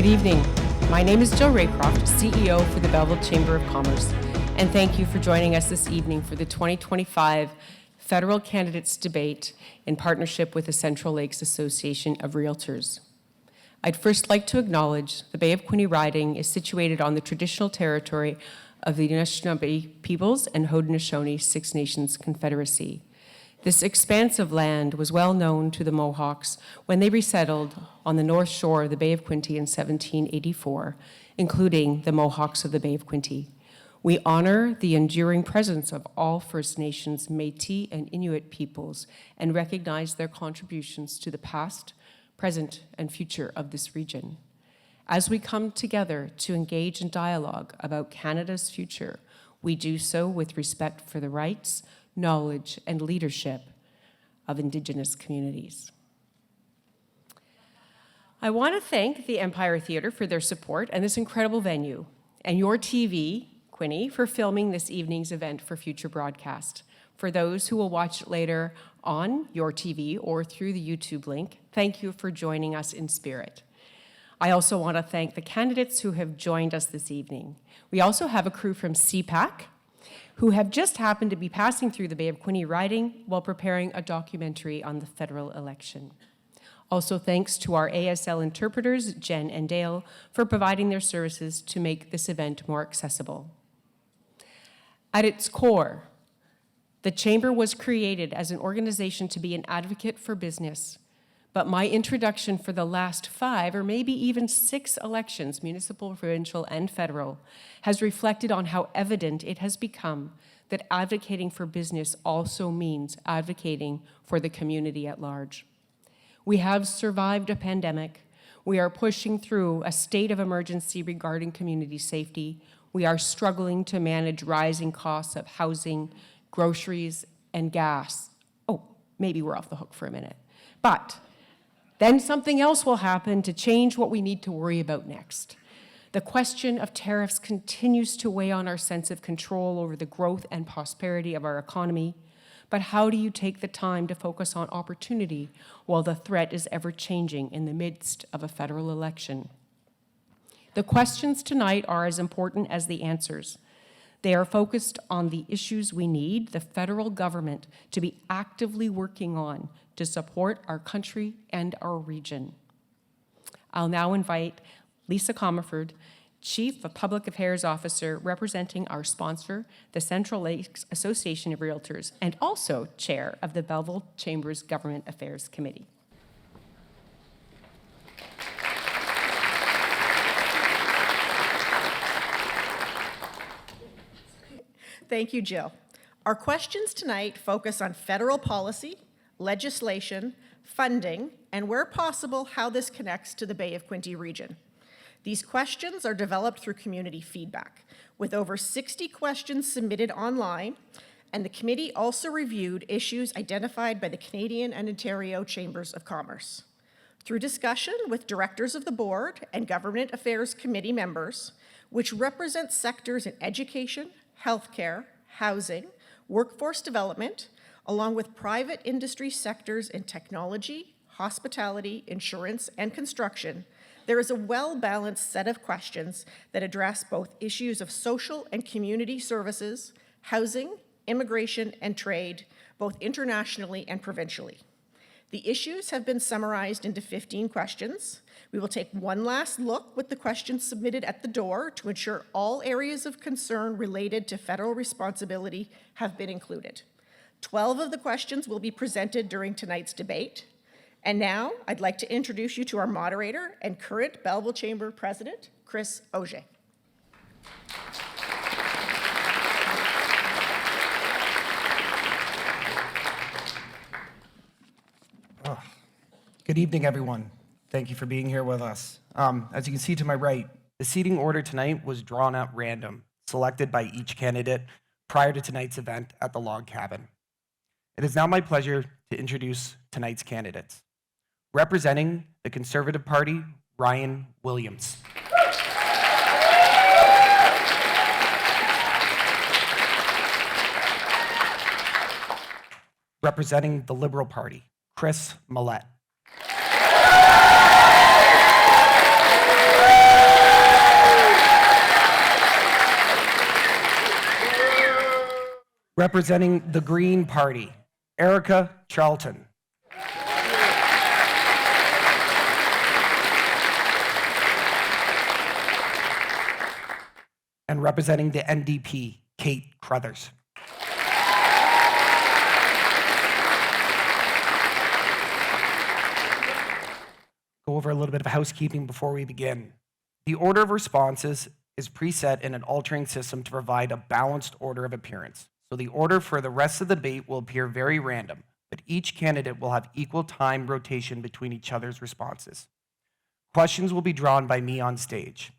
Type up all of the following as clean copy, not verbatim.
Good evening. My name is Jill Raycroft, CEO for the Belleville Chamber of Commerce, and thank you for joining us this evening for the 2025 Federal Candidates Debate in partnership with the Central Lakes Association of Realtors. I'd first like to acknowledge the Bay of Quinte riding is situated on the traditional territory of the Anishinaabe peoples and Haudenosaunee Six Nations Confederacy. This expanse of land was well known to the Mohawks when they resettled on the north shore of the Bay of Quinte in 1784, including the Mohawks of the Bay of Quinte. We honor the enduring presence of all First Nations, Métis, and Inuit peoples and recognize their contributions to the past, present, and future of this region. As we come together to engage in dialogue about Canada's future, we do so with respect for the rights, knowledge, and leadership of Indigenous communities. I want to thank the Empire Theatre for their support and this incredible venue, and YourTV, Quinte, for filming this evening's event for future broadcast. For those who will watch it later on YourTV or through the YouTube link, thank you for joining us in spirit. I also want to thank the candidates who have joined us this evening. We also have a crew from CPAC, who have just happened to be passing through the Bay of Quinte riding while preparing a documentary on the federal election. Also thanks to our ASL interpreters, Jen and Dale, for providing their services to make this event more accessible. At its core, the Chamber was created as an organization to be an advocate for business, but my introduction for the last 5 or maybe even 6 elections, municipal, provincial, and federal, has reflected on how evident it has become that advocating for business also means advocating for the community at large. We have survived a pandemic. We are pushing through a state of emergency regarding community safety. We are struggling to manage rising costs of housing, groceries, and gas. Oh, maybe we're off the hook for a minute. But then something else will happen to change what we need to worry about next. The question of tariffs continues to weigh on our sense of control over the growth and prosperity of our economy. But how do you take the time to focus on opportunity while the threat is ever changing in the midst of a federal election? The questions tonight are as important as the answers. They are focused on the issues we need the federal government to be actively working on to support our country and our region. I'll now invite Lisa Comerford, Chief of Public Affairs Officer representing our sponsor, the Central Lakes Association of Realtors, and also Chair of the Belleville Chamber's Government Affairs Committee. Thank you, Jill. Our questions tonight focus on federal policy, legislation, funding, and where possible, how this connects to the Bay of Quinte region. These questions are developed through community feedback, with over 60 questions submitted online, and the committee also reviewed issues identified by the Canadian and Ontario Chambers of Commerce. Through discussion with directors of the board and Government Affairs Committee members, which represent sectors in education, healthcare, housing, workforce development, along with private industry sectors in technology, hospitality, insurance, and construction, there is a well-balanced set of questions that address both issues of social and community services, housing, immigration, and trade, both internationally and provincially. The issues have been summarized into 15 questions. We will take one last look with the questions submitted at the door to ensure all areas of concern related to federal responsibility have been included. 12 of the questions will be presented during tonight's debate. And now I'd like to introduce you to our moderator and current Belleville Chamber President, Chris Auger. Good evening, everyone. Thank you for being here with us. As you can see to my right, the seating order tonight was drawn at random, selected by each candidate prior to tonight's event at the log cabin. It is now my pleasure to introduce tonight's candidates. Representing the Conservative Party, Ryan Williams. Representing the Liberal Party, Chris Millett. Representing the Green Party, Erica Charlton. And representing the NDP, Kate Crothers. Go over a little bit of housekeeping before we begin. The order of responses is preset in an altering system to provide a balanced order of appearance. So the order for the rest of the debate will appear very random, but each candidate will have equal time rotation between each other's responses. Questions will be drawn by me on stage.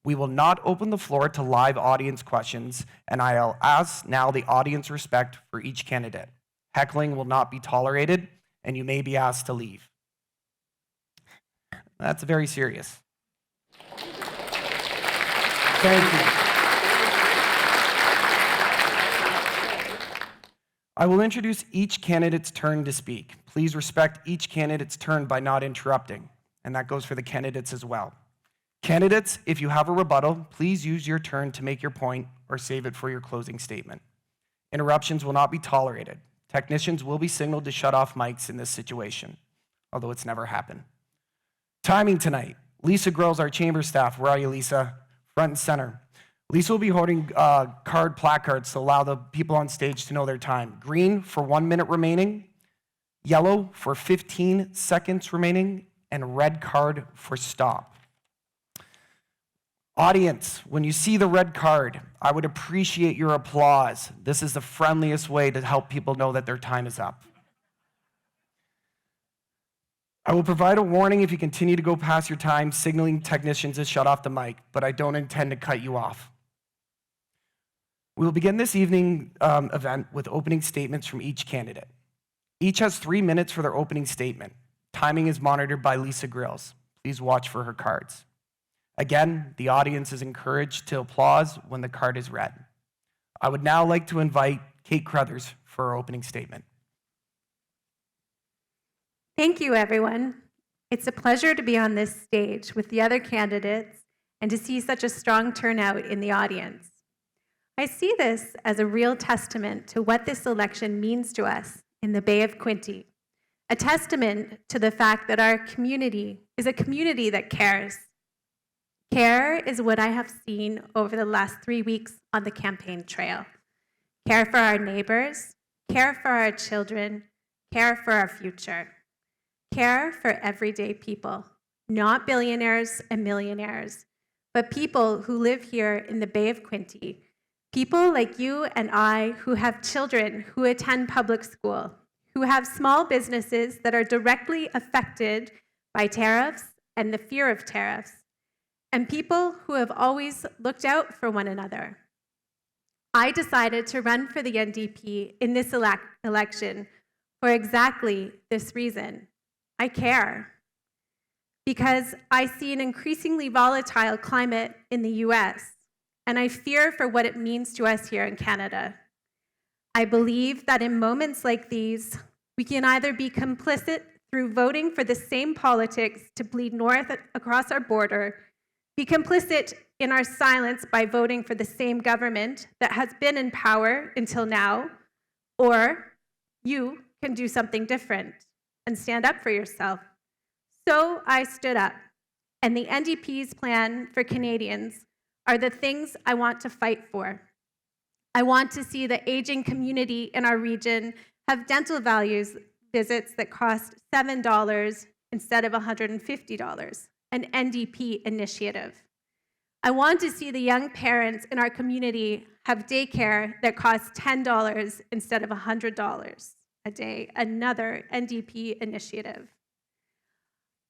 We will not open the floor to live audience questions, and I'll ask now the audience respect for each candidate. Heckling will not be tolerated, and you may be asked to leave. That's very serious. Thank you. I will introduce each candidate's turn to speak. Please respect each candidate's turn by not interrupting, and that goes for the candidates as well. Candidates, if you have a rebuttal, please use your turn to make your point or save it for your closing statement. Interruptions will not be tolerated. Technicians will be signaled to shut off mics in this situation, although it's never happened. Timing tonight. Lisa Grills, our chamber staff. Where are you, Lisa? Front and center. Lisa will be holding placards to allow the people on stage to know their time. Green for 1 minute remaining, yellow for 15 seconds remaining, and red card for stop. Audience, when you see the red card, I would appreciate your applause. This is the friendliest way to help people know that their time is up. I will provide a warning if you continue to go past your time, signaling technicians to shut off the mic, but I don't intend to cut you off. We will begin this evening event with opening statements from each candidate. Each has 3 minutes for their opening statement. Timing is monitored by Lisa Grills. Please watch for her cards. Again, the audience is encouraged to applause when the card is read. I would now like to invite Kate Crothers for her opening statement. Thank you, everyone. It's a pleasure to be on this stage with the other candidates and to see such a strong turnout in the audience. I see this as a real testament to what this election means to us in the Bay of Quinte, a testament to the fact that our community is a community that cares. Care is what I have seen over the last 3 weeks on the campaign trail. Care for our neighbors, care for our children, care for our future. Care for everyday people, not billionaires and millionaires, but people who live here in the Bay of Quinte, people like you and I who have children who attend public school, who have small businesses that are directly affected by tariffs and the fear of tariffs, and people who have always looked out for one another. I decided to run for the NDP in this election for exactly this reason. I care because I see an increasingly volatile climate in the US, and I fear for what it means to us here in Canada. I believe that in moments like these, we can either be complicit through voting for the same politics to bleed north across our border, be complicit in our silence by voting for the same government that has been in power until now, or you can do something different and stand up for yourself. So I stood up, and the NDP's plan for Canadians are the things I want to fight for. I want to see the aging community in our region have dental visits that cost $7 instead of $150, an NDP initiative. I want to see the young parents in our community have daycare that costs $10 instead of $100 a day, another NDP initiative.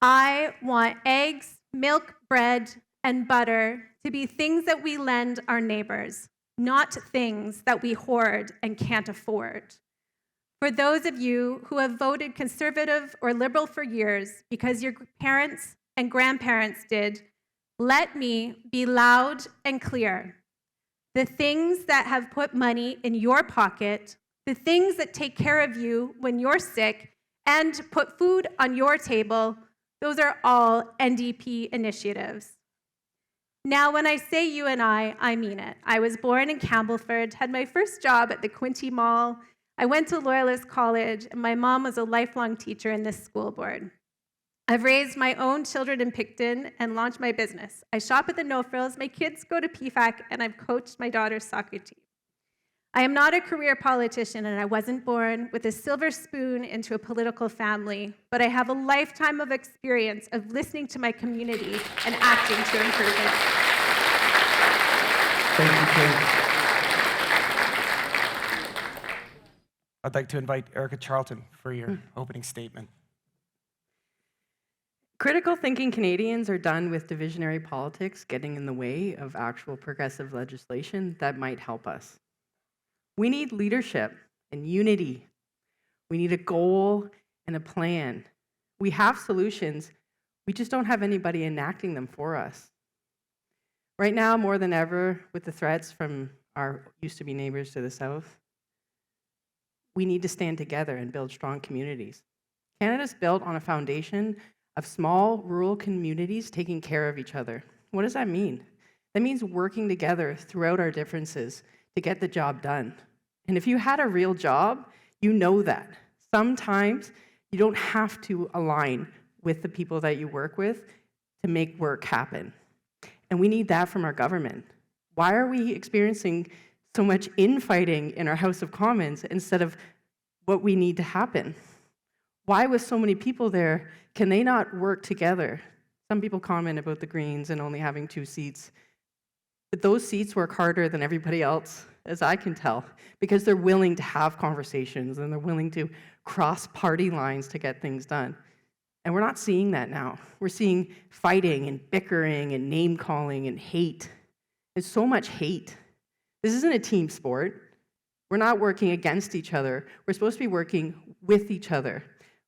I want eggs, milk, bread, and butter to be things that we lend our neighbors, not things that we hoard and can't afford. For those of you who have voted Conservative or Liberal for years because your parents and grandparents did, let me be loud and clear. The things that have put money in your pocket, the things that take care of you when you're sick and put food on your table, those are all NDP initiatives. Now, when I say you and I mean it. I was born in Campbellford, had my first job at the Quinte Mall. I went to Loyalist College, and my mom was a lifelong teacher in this school board. I've raised my own children in Picton and launched my business. I shop at the No Frills, my kids go to PFAC, and I've coached my daughter's soccer team. I am not a career politician, and I wasn't born with a silver spoon into a political family, but I have a lifetime of experience of listening to my community and acting to improve it. Thank you, Kate. I'd like to invite Erica Charlton for your opening statement. Critical thinking Canadians are done with divisionary politics getting in the way of actual progressive legislation that might help us. We need leadership and unity. We need a goal and a plan. We have solutions. We just don't have anybody enacting them for us. Right now, more than ever, with the threats from our used-to-be neighbors to the south, we need to stand together and build strong communities. Canada's built on a foundation of small rural communities taking care of each other. What does that mean? That means working together throughout our differences to get the job done. And if you had a real job, you know that. Sometimes you don't have to align with the people that you work with to make work happen. And we need that from our government. Why are we experiencing so much infighting in our House of Commons instead of what we need to happen? Why, with so many people there, can they not work together? Some people comment about the Greens and only having 2 seats. But those seats work harder than everybody else, as I can tell, because they're willing to have conversations and they're willing to cross party lines to get things done. And we're not seeing that now. We're seeing fighting and bickering and name calling and hate. There's so much hate. This isn't a team sport. We're not working against each other. We're supposed to be working with each other.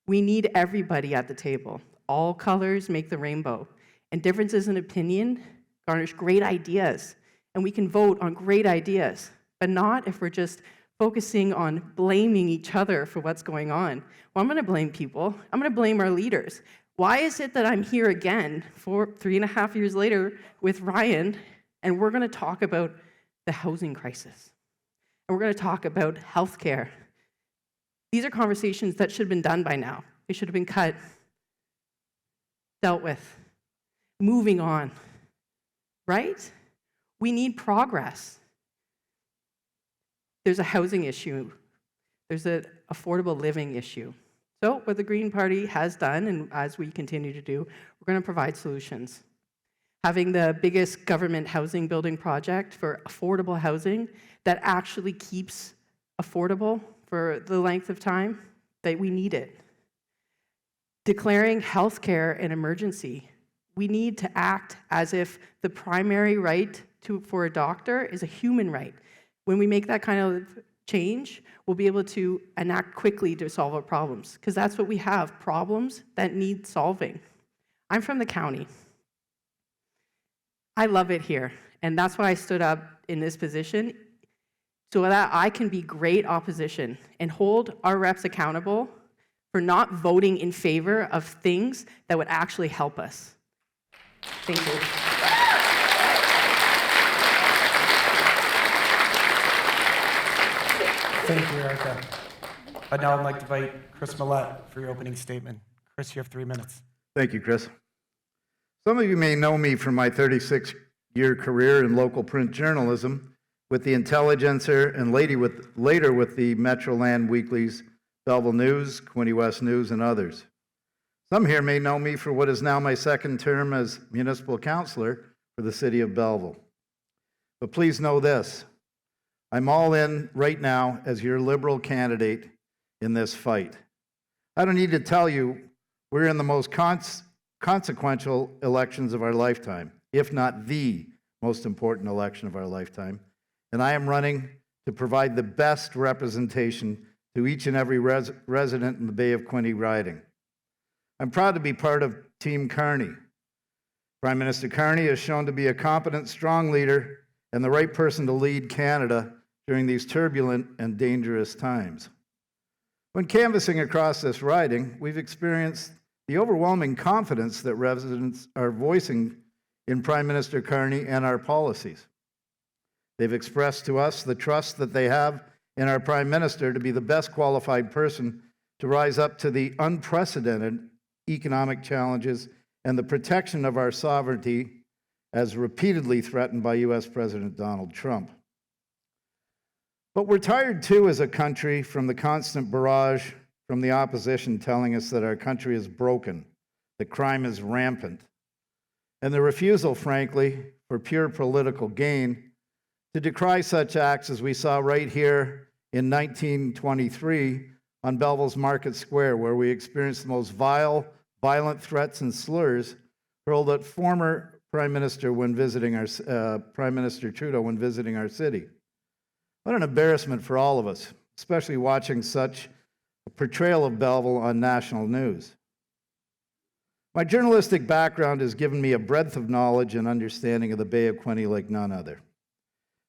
We need everybody at the table. All colors make the rainbow. And differences in opinion garnish great ideas. And we can vote on great ideas, but not if we're just focusing on blaming each other for what's going on. Well, I'm going to blame people. I'm going to blame our leaders. Why is it that I'm here again 3.5 years later with Ryan, and we're going to talk about the housing crisis? And we're going to talk about healthcare. These are conversations that should have been done by now. They should have been cut, dealt with, moving on, right? We need progress. There's a housing issue. There's an affordable living issue. So what the Green Party has done, and as we continue to do, we're going to provide solutions. Having the biggest government housing building project for affordable housing that actually keeps affordable for the length of time that we need it. Declaring healthcare an emergency. We need to act as if the primary right for a doctor is a human right. When we make that kind of change, we'll be able to enact quickly to solve our problems, because that's what we have, problems that need solving. I'm from the county. I love it here, and that's why I stood up in this position, so that I can be great opposition and hold our reps accountable for not voting in favor of things that would actually help us. Thank you. Thank you, Erica. I'd now like to invite Chris Millette for your opening statement. Chris, you have 3 minutes. Thank you, Chris. Some of you may know me from my 36-year career in local print journalism with the Intelligencer and later with the Metroland weeklies, Belleville News, Quinte West News, and others. Some here may know me for what is now my second term as municipal councillor for the city of Belleville. But please know this, I'm all in right now as your Liberal candidate in this fight. I don't need to tell you we're in the most consequential elections of our lifetime, if not the most important election of our lifetime. And I am running to provide the best representation to each and every resident in the Bay of Quinte riding. I'm proud to be part of Team Carney. Prime Minister Carney has shown to be a competent, strong leader and the right person to lead Canada during these turbulent and dangerous times. When canvassing across this riding, we've experienced the overwhelming confidence that residents are voicing in Prime Minister Carney and our policies. They've expressed to us the trust that they have in our Prime Minister to be the best qualified person to rise up to the unprecedented economic challenges and the protection of our sovereignty as repeatedly threatened by U.S. President Donald Trump. But we're tired too as a country from the constant barrage from the opposition telling us that our country is broken, that crime is rampant, and the refusal, frankly, for pure political gain to decry such acts as we saw right here in 1923 on Belleville's Market Square, where we experienced the most violent threats and slurs hurled at former Prime Minister Prime Minister Trudeau when visiting our city. What an embarrassment for all of us, especially watching such a portrayal of Belleville on national news. My journalistic background has given me a breadth of knowledge and understanding of the Bay of Quinte like none other.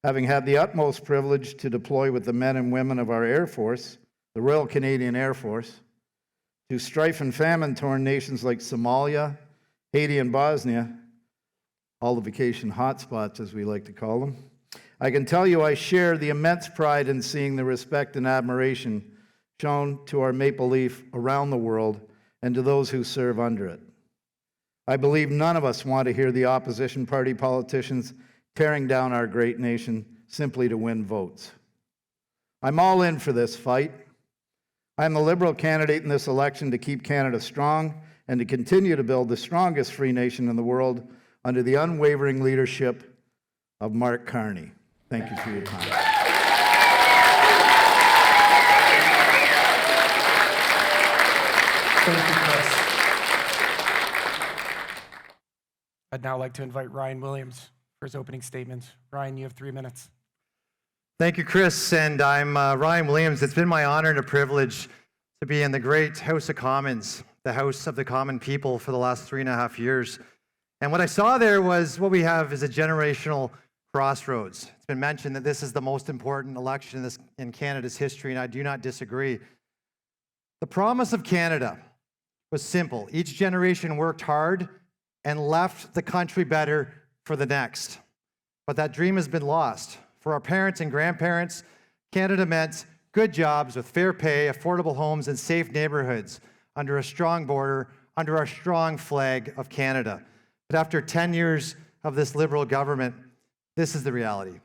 Having had the utmost privilege to deploy with the men and women of our Air Force, the Royal Canadian Air Force, to strife and famine-torn nations like Somalia, Haiti, and Bosnia, all the vacation hotspots, as we like to call them, I can tell you I share the immense pride in seeing the respect and admiration shown to our maple leaf around the world and to those who serve under it. I believe none of us want to hear the opposition party politicians tearing down our great nation simply to win votes. I'm all in for this fight. I'm the Liberal candidate in this election to keep Canada strong and to continue to build the strongest free nation in the world under the unwavering leadership of Mark Carney. Thank you for your time. Thank you, Chris. I'd now like to invite Ryan Williams for his opening statement. Ryan, you have 3 minutes. Thank you, Chris, and I'm Ryan Williams. It's been my honor and a privilege to be in the great House of Commons, the House of the Common People, for the last 3.5 years. And what I saw there was what we have is a generational crossroads. It's been mentioned that this is the most important election in Canada's history, and I do not disagree. The promise of Canada was simple. Each generation worked hard and left the country better for the next. But that dream has been lost. For our parents and grandparents, Canada meant good jobs with fair pay, affordable homes, and safe neighborhoods under a strong border, under our strong flag of Canada. But after 10 years of this Liberal government, this is the reality.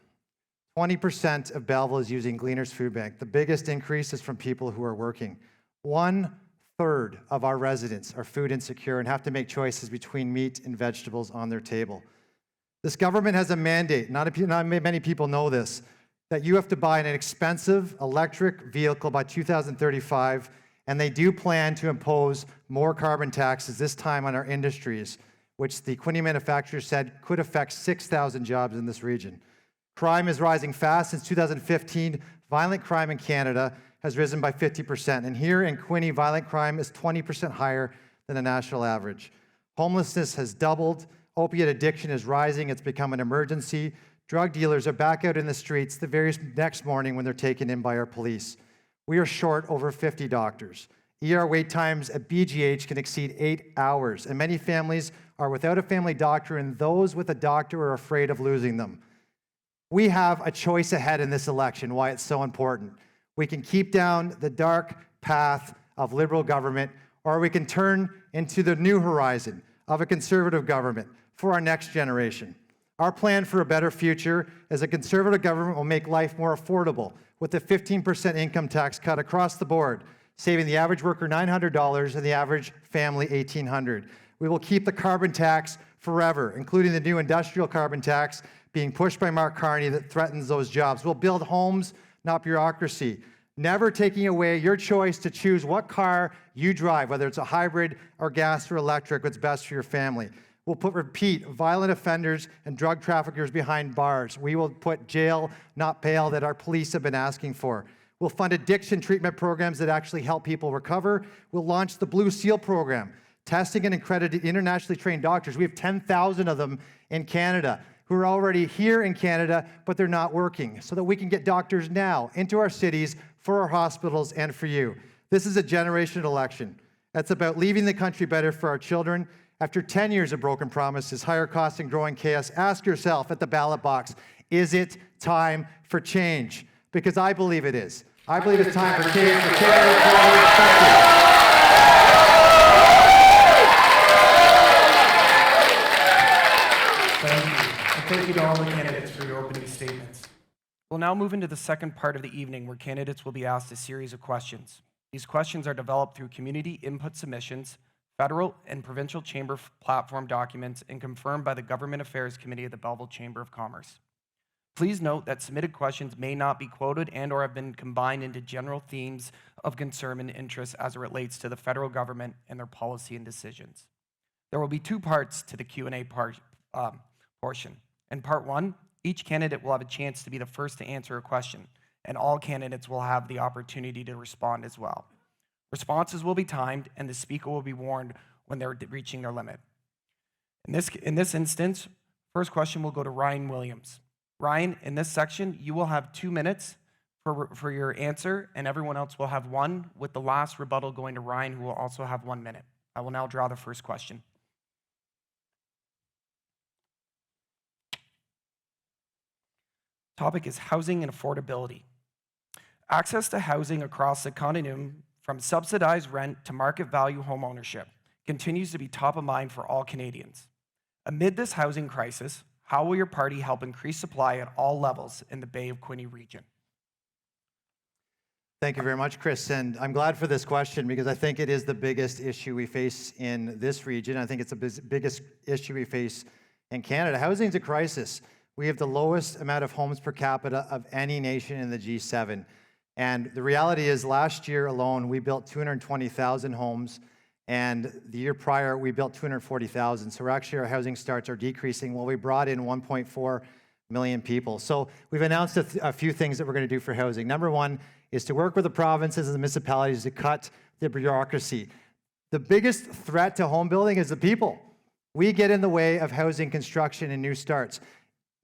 20% of Belleville is using Gleaners Food Bank. The biggest increase is from people who are working. 1/3 of our residents are food insecure and have to make choices between meat and vegetables on their table. This government has a mandate, not many people know this, that you have to buy an expensive electric vehicle by 2035, and they do plan to impose more carbon taxes, this time on our industries, which the Quinte manufacturer said could affect 6,000 jobs in this region. Crime is rising fast. Since 2015, violent crime in Canada has risen by 50%, and here in Quinte, violent crime is 20% higher than the national average. Homelessness has doubled. Opiate addiction is rising. It's become an emergency. Drug dealers are back out in the streets the very next morning when they're taken in by our police. We are short over 50 doctors. ER wait times at BGH can exceed 8 hours, and many families are without a family doctor, and those with a doctor are afraid of losing them. We have a choice ahead in this election, why it's so important. We can keep down the dark path of Liberal government, or we can turn into the new horizon of a Conservative government for our next generation. Our plan for a better future is a Conservative government will make life more affordable with a 15% income tax cut across the board, saving the average worker $900 and the average family $1,800. We will keep the carbon tax forever, including the new industrial carbon tax being pushed by Mark Carney that threatens those jobs. We'll build homes, not bureaucracy, never taking away your choice to choose what car you drive, whether it's a hybrid or gas or electric, what's best for your family. We'll repeat violent offenders and drug traffickers behind bars. We will put jail, not bail, that our police have been asking for. We'll fund addiction treatment programs that actually help people recover. We'll launch the Blue Seal program, testing and accredited internationally trained doctors. We have 10,000 of them in Canada who are already here in Canada, but they're not working, so that we can get doctors now into our cities, for our hospitals, and for you. This is a generational election. It's about leaving the country better for our children, After 10 years of broken promises, higher costs, and growing chaos, ask yourself at the ballot box, is it time for change? Because I believe it is. I believe it's time for change for Canada. Thank you. And thank you to all the candidates for your opening statements. We'll now move into the second part of the evening where candidates will be asked a series of questions. These questions are developed through community input submissions, federal and provincial chamber platform documents, and confirmed by the Government Affairs Committee of the Belleville Chamber of Commerce. Please note that submitted questions may not be quoted and or have been combined into general themes of concern and interest as it relates to the federal government and their policy and decisions. There will be two parts to the Q&A portion. In part one, each candidate will have a chance to be the first to answer a question, and all candidates will have the opportunity to respond as well. Responses will be timed, and the speaker will be warned when they're reaching their limit. In this instance, first question will go to Ryan Williams. Ryan, in this section, you will have 2 minutes for your answer, and everyone else will have 1, with the last rebuttal going to Ryan, who will also have 1 minute. I will now draw the first question. Topic is housing and affordability. Access to housing across the continuum, from subsidized rent to market value home ownership, continues to be top of mind for all Canadians. Amid this housing crisis, how will your party help increase supply at all levels in the Bay of Quinte region? Thank you very much, Chris. And I'm glad for this question because I think it is the biggest issue we face in this region. I think it's the biggest issue we face in Canada. Housing is a crisis. We have the lowest amount of homes per capita of any nation in the G7. And the reality is last year alone, we built 220,000 homes. And the year prior, we built 240,000. So our housing starts are decreasing while we brought in 1.4 million people. So we've announced a few things that we're going to do for housing. Number one is to work with the provinces and the municipalities to cut the bureaucracy. The biggest threat to home building is the people. We get in the way of housing construction and new starts.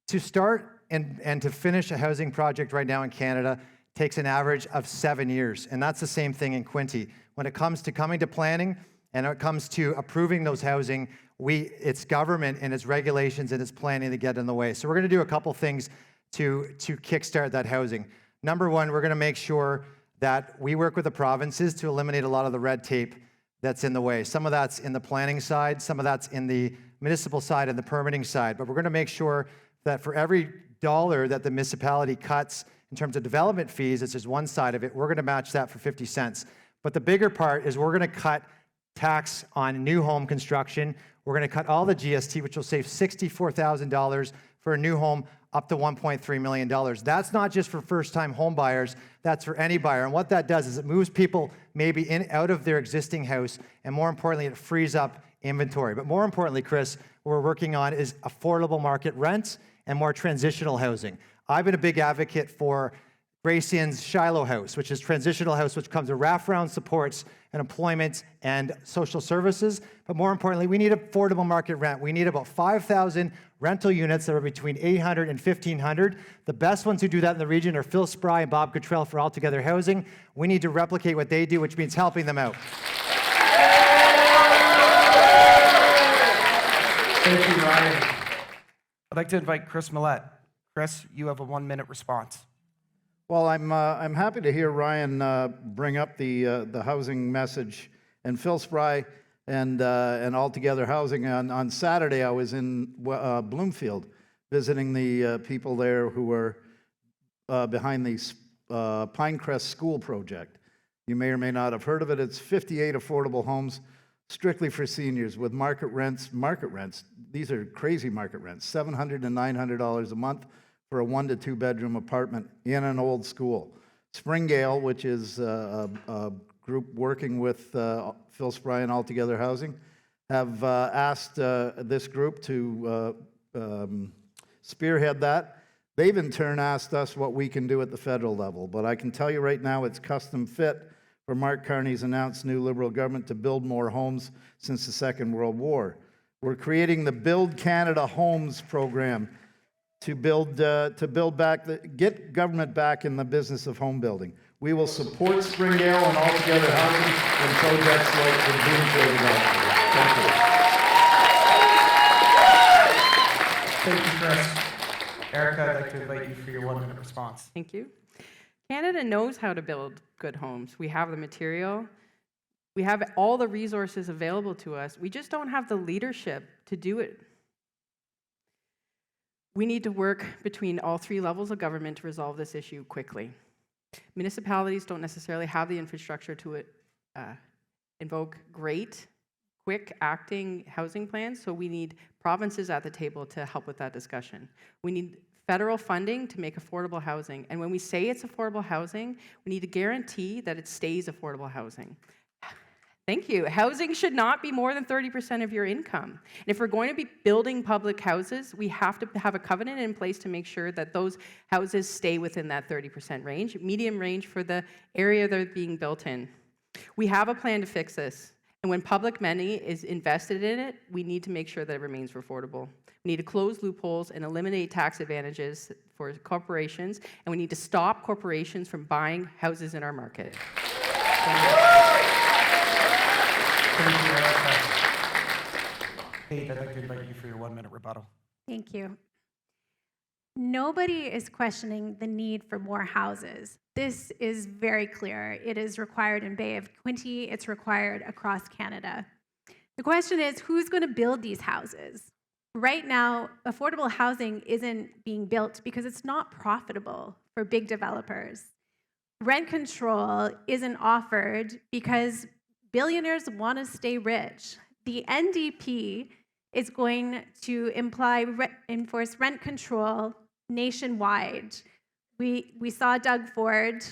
To start and to finish a housing project right now in Canada takes an average of 7 years. And that's the same thing in Quinte. When it comes to coming to planning and when it comes to approving those housing, it's government and its regulations and its planning that get in the way. So we're going to do a couple things to kickstart that housing. Number one, we're going to make sure that we work with the provinces to eliminate a lot of the red tape that's in the way. Some of that's in the planning side, some of that's in the municipal side and the permitting side. But we're going to make sure that for every dollar that the municipality cuts in terms of development fees, it's just one side of it, we're going to match that for 50 cents. But the bigger part is we're going to cut tax on new home construction. We're going to cut all the GST, which will save $64,000 for a new home up to $1.3 million. That's not just for first-time home buyers, that's for any buyer. And what that does is it moves people maybe out of their existing house, and more importantly, it frees up inventory. But more importantly, Chris, what we're working on is affordable market rents and more transitional housing. I've been a big advocate for Gracie's Shiloh House, which is transitional house, which comes with wraparound supports and employment and social services. But more importantly, we need affordable market rent. We need about 5,000 rental units that are between 800 and 1,500. The best ones who do that in the region are Phil Spry and Bob Cottrell for All Together Housing. We need to replicate what they do, which means helping them out. Thank you, Ryan. I'd like to invite Chris Millett. Chris, you have a 1-minute response. Well, I'm happy to hear Ryan bring up the housing message, and Phil Spry and All Together Housing. On Saturday, I was in Bloomfield visiting the people there who were behind the Pinecrest School project. You may or may not have heard of it. It's 58 affordable homes strictly for seniors with market rents. These are crazy market rents, $700 to $900 a month for a 1 to 2 bedroom apartment in an old school. Springale, which is a group working with Phil Spry and All Together Housing, have asked this group to spearhead that. They've in turn asked us what we can do at the federal level, but I can tell you right now it's custom fit for Mark Carney's announced new Liberal government to build more homes since the Second World War. We're creating the Build Canada Homes program to build back, get government back in the business of home building. We will support Springale and All Together Housing and projects like the Bloomfield development. Thank you. Thank you, Chris. Erica, I'd like to invite you for your 1-minute response. Thank you. Canada knows how to build good homes. We have the material. We have all the resources available to us. We just don't have the leadership to do it. We need to work between all 3 levels of government to resolve this issue quickly. Municipalities don't necessarily have the infrastructure to invoke great, quick-acting housing plans, so we need provinces at the table to help with that discussion. We need federal funding to make affordable housing, and when we say it's affordable housing, we need to guarantee that it stays affordable housing. Thank you. Housing should not be more than 30% of your income. And if we're going to be building public houses, we have to have a covenant in place to make sure that those houses stay within that 30% range, medium range for the area they're being built in. We have a plan to fix this. And when public money is invested in it, we need to make sure that it remains affordable. We need to close loopholes and eliminate tax advantages for corporations, and we need to stop corporations from buying houses in our market. Thank you, Erica. Kate, I'd like to invite you for your 1-minute rebuttal. Thank you. Nobody is questioning the need for more houses. This is very clear. It is required in Bay of Quinte. It's required across Canada. The question is, who's going to build these houses? Right now, affordable housing isn't being built because it's not profitable for big developers. Rent control isn't offered because billionaires want to stay rich. The NDP is going to enforce rent control nationwide. We saw Doug Ford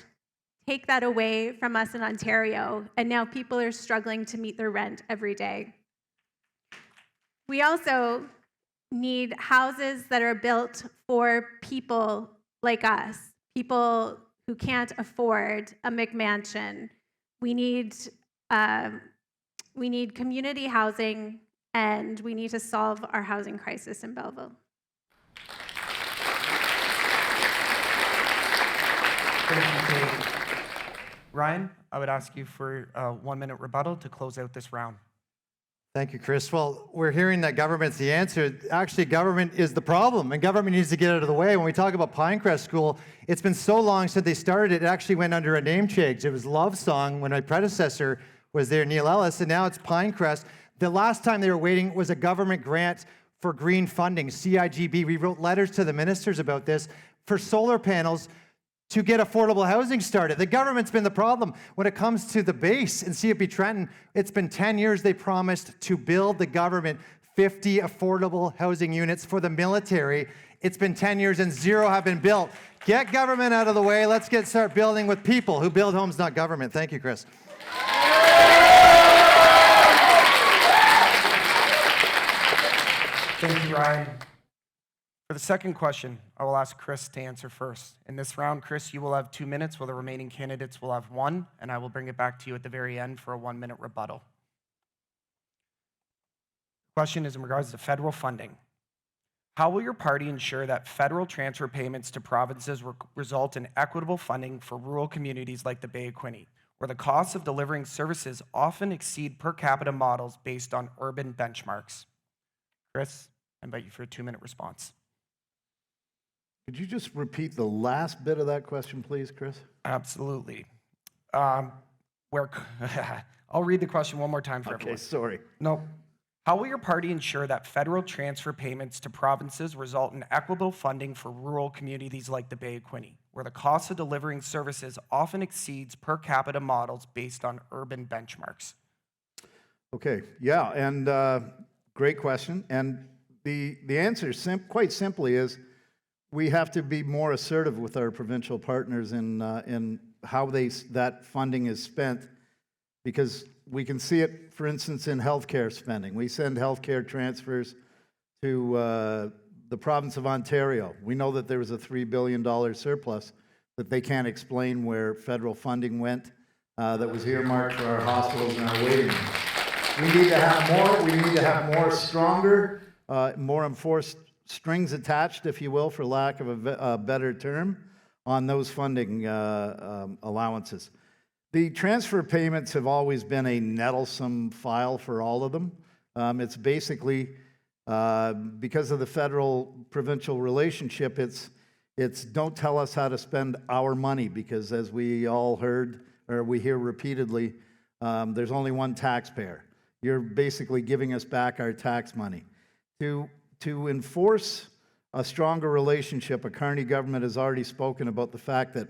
take that away from us in Ontario, and now people are struggling to meet their rent every day. We also need houses that are built for people like us, people who can't afford a McMansion. We need community housing, and we need to solve our housing crisis in Belleville. Thank you, Kate. Ryan, I would ask you for a 1-minute rebuttal to close out this round. Thank you, Chris. Well, we're hearing that government's the answer. Actually, government is the problem, and government needs to get out of the way. When we talk about Pinecrest School, it's been so long since they started it actually went under a name change. It was Love Song when my predecessor was there, Neil Ellis, and now it's Pinecrest. The last time they were waiting was a government grant for green funding, CIGB. We wrote letters to the ministers about this for solar panels to get affordable housing started. The government's been the problem. When it comes to the base in CFB Trenton, it's been 10 years they promised to build the government 50 affordable housing units for the military. It's been 10 years and 0 have been built. Get government out of the way. Let's start building with people who build homes, not government. Thank you, Chris. Thank you, Ryan. For the second question, I will ask Chris to answer first. In this round, Chris, you will have 2 minutes, while the remaining candidates will have 1, and I will bring it back to you at the very end for a 1-minute rebuttal. The question is in regards to federal funding. How will your party ensure that federal transfer payments to provinces result in equitable funding for rural communities like the Bay of Quinte, where the costs of delivering services often exceed per capita models based on urban benchmarks? Chris, I invite you for a 2-minute response. Could you just repeat the last bit of that question, please, Chris? Absolutely. I'll read the question one more time for everyone. Okay, sorry. No. How will your party ensure that federal transfer payments to provinces result in equitable funding for rural communities like the Bay of Quinte, where the cost of delivering services often exceeds per capita models based on urban benchmarks? Okay, yeah, and great question. And the answer quite simply is we have to be more assertive with our provincial partners in how that funding is spent, because we can see it, for instance, in healthcare spending. We send healthcare transfers to the province of Ontario. We know that there was a $3 billion surplus that they can't explain where federal funding went that was earmarked for our hospitals and our waiting rooms. We need to have more. We need to have more stronger, more enforced strings attached, if you will, for lack of a better term, on those funding allowances. The transfer payments have always been a nettlesome file for all of them. It's basically Because of the federal-provincial relationship, it's don't tell us how to spend our money, because as we all heard, or we hear repeatedly, there's only one taxpayer. You're basically giving us back our tax money. To enforce a stronger relationship, a Carney government has already spoken about the fact that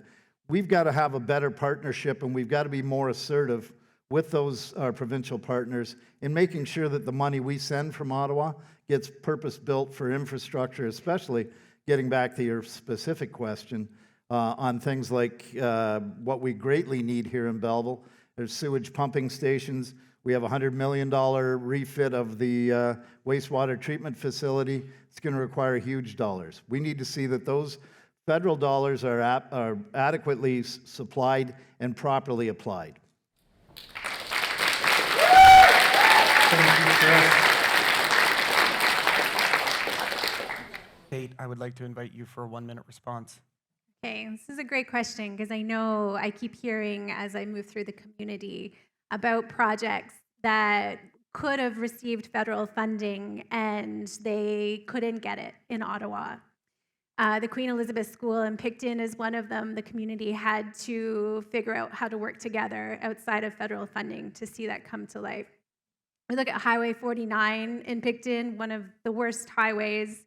we've got to have a better partnership, and we've got to be more assertive with those provincial partners in making sure that the money we send from Ottawa gets purpose-built for infrastructure, especially getting back to your specific question on things like what we greatly need here in Belleville. There's sewage pumping stations. We have a $100 million refit of the wastewater treatment facility. It's going to require huge dollars. We need to see that those federal dollars are adequately supplied and properly applied. Kate, I would like to invite you for a 1-minute response. Okay, this is a great question because I know I keep hearing as I move through the community about projects that could have received federal funding and they couldn't get it in Ottawa. The Queen Elizabeth School in Picton is one of them. The community had to figure out how to work together outside of federal funding to see that come to life. We look at Highway 49 in Picton, one of the worst highways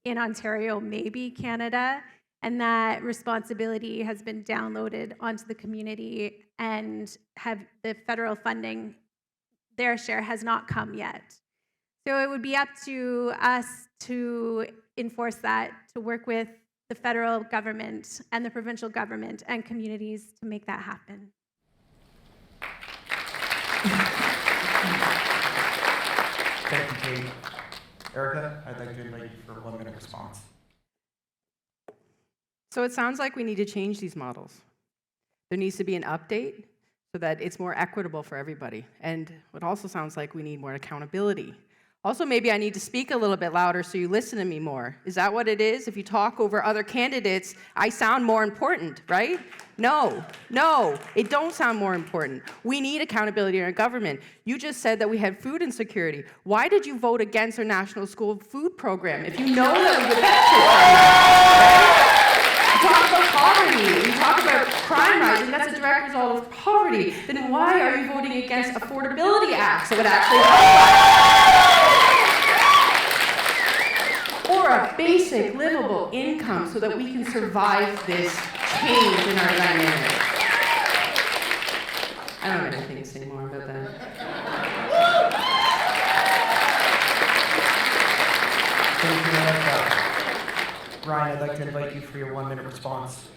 in Ontario, maybe Canada, and that responsibility has been downloaded onto the community, and have the federal funding, their share has not come yet. So it would be up to us to enforce that, to work with the federal government and the provincial government and communities to make that happen. Thank you, Kate. Erica, I'd like to invite you for a 1-minute response. So it sounds like we need to change these models. There needs to be an update so that it's more equitable for everybody. And it also sounds like we need more accountability. Also, maybe I need to speak a little bit louder so you listen to me more. Is that what it is? If you talk over other candidates, I sound more important, right? No, it don't sound more important. We need accountability in our government. You just said that we had food insecurity. Why did you vote against our national school food program if you know that we would benefit from that? You talk about poverty, you talk about crime rising, that's a direct result of poverty. Then why are you voting against affordability acts that would actually help us? Or a basic livable income so that we can survive this change in our dynamic. I don't have anything to say more about that. Thank you, Erica. Ryan, I'd like to invite you for your 1-minute response.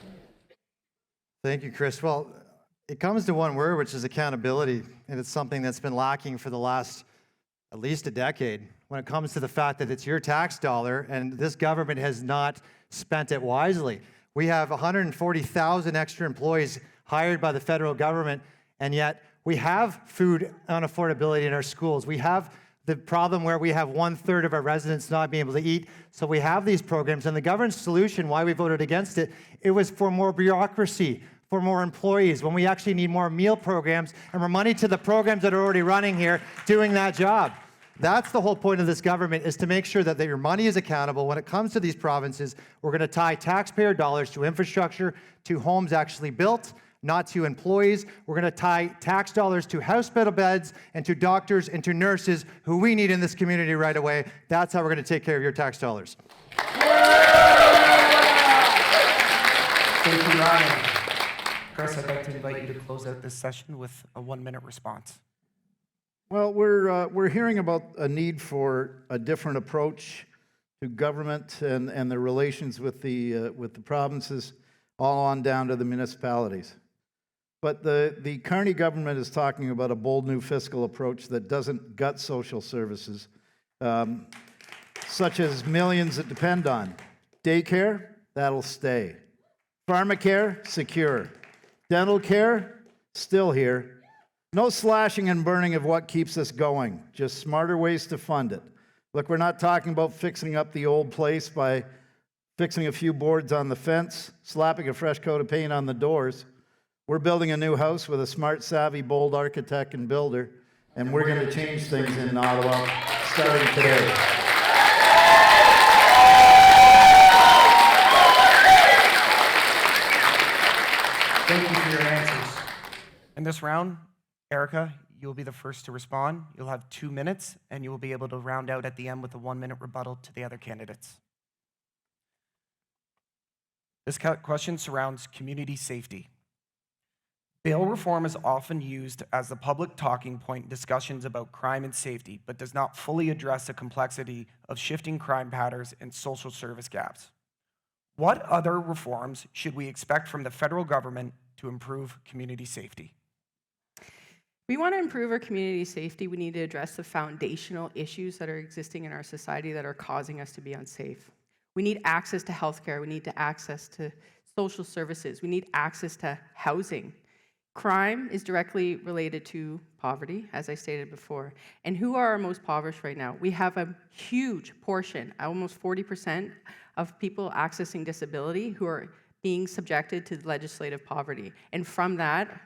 Thank you, Chris. Well, it comes to one word, which is accountability, and it's something that's been lacking for the last at least a decade when it comes to the fact that it's your tax dollar and this government has not spent it wisely. We have 140,000 extra employees hired by the federal government, and yet we have food unaffordability in our schools. We have the problem where we have 1/3 of our residents not being able to eat. So we have these programs, and the government's solution, why we voted against it, it was for more bureaucracy, for more employees, when we actually need more meal programs and more money to the programs that are already running here doing that job. That's the whole point of this government, is to make sure that your money is accountable. When it comes to these provinces, we're going to tie taxpayer dollars to infrastructure, to homes actually built, not to employees. We're going to tie tax dollars to hospital beds and to doctors and to nurses who we need in this community right away. That's how we're going to take care of your tax dollars. Thank you, Ryan. Chris, I'd like to invite you to close out this session with a 1-minute response. Well, we're hearing about a need for a different approach to government and the relations with the provinces, all on down to the municipalities. But the Carney government is talking about a bold new fiscal approach that doesn't gut social services, such as millions that depend on. Daycare, that'll stay. Pharmacare, secure. Dental care, still here. No slashing and burning of what keeps us going, just smarter ways to fund it. Look, we're not talking about fixing up the old place by fixing a few boards on the fence, slapping a fresh coat of paint on the doors. We're building a new house with a smart, savvy, bold architect and builder, and we're going to change things in Ottawa starting today. In this round, Erica, you'll be the first to respond. You'll have 2 minutes, and you will be able to round out at the end with a 1-minute rebuttal to the other candidates. This question surrounds community safety. Bail reform is often used as the public talking point in discussions about crime and safety, but does not fully address the complexity of shifting crime patterns and social service gaps. What other reforms should we expect from the federal government to improve community safety? We want to improve our community safety. We need to address the foundational issues that are existing in our society that are causing us to be unsafe. We need access to healthcare. We need access to social services. We need access to housing. Crime is directly related to poverty, as I stated before. And who are our most impoverished right now? We have a huge portion, almost 40% of people accessing disability who are being subjected to legislative poverty. And from that,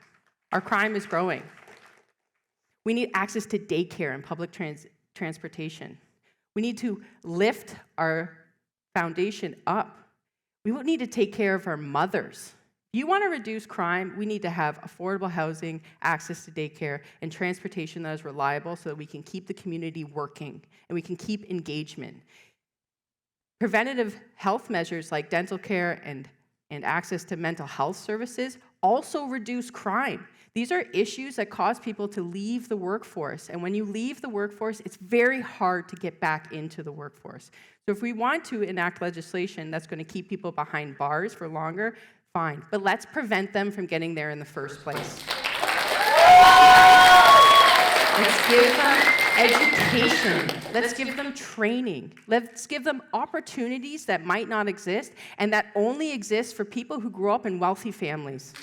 our crime is growing. We need access to daycare and public transportation. We need to lift our foundation up. We will need to take care of our mothers. If you want to reduce crime, we need to have affordable housing, access to daycare, and transportation that is reliable so that we can keep the community working and we can keep engagement. Preventative health measures like dental care and access to mental health services also reduce crime. These are issues that cause people to leave the workforce. And when you leave the workforce, it's very hard to get back into the workforce. So if we want to enact legislation that's going to keep people behind bars for longer, fine. But let's prevent them from getting there in the first place. Let's give them education. Let's give them training. Let's give them opportunities that might not exist and that only exist for people who grew up in wealthy families.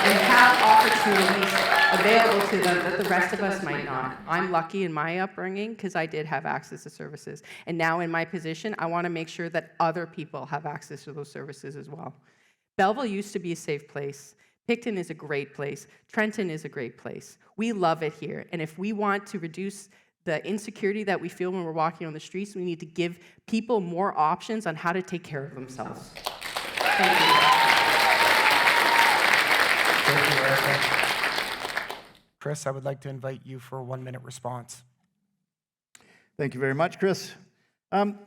And have opportunities available to them that the rest of us might not. I'm lucky in my upbringing because I did have access to services. And now in my position, I want to make sure that other people have access to those services as well. Belleville used to be a safe place. Picton is a great place. Trenton is a great place. We love it here. And if we want to reduce the insecurity that we feel when we're walking on the streets, we need to give people more options on how to take care of themselves. Thank you. Thank you, Erica. Chris, I would like to invite you for a 1-minute response. Thank you very much, Chris. Crime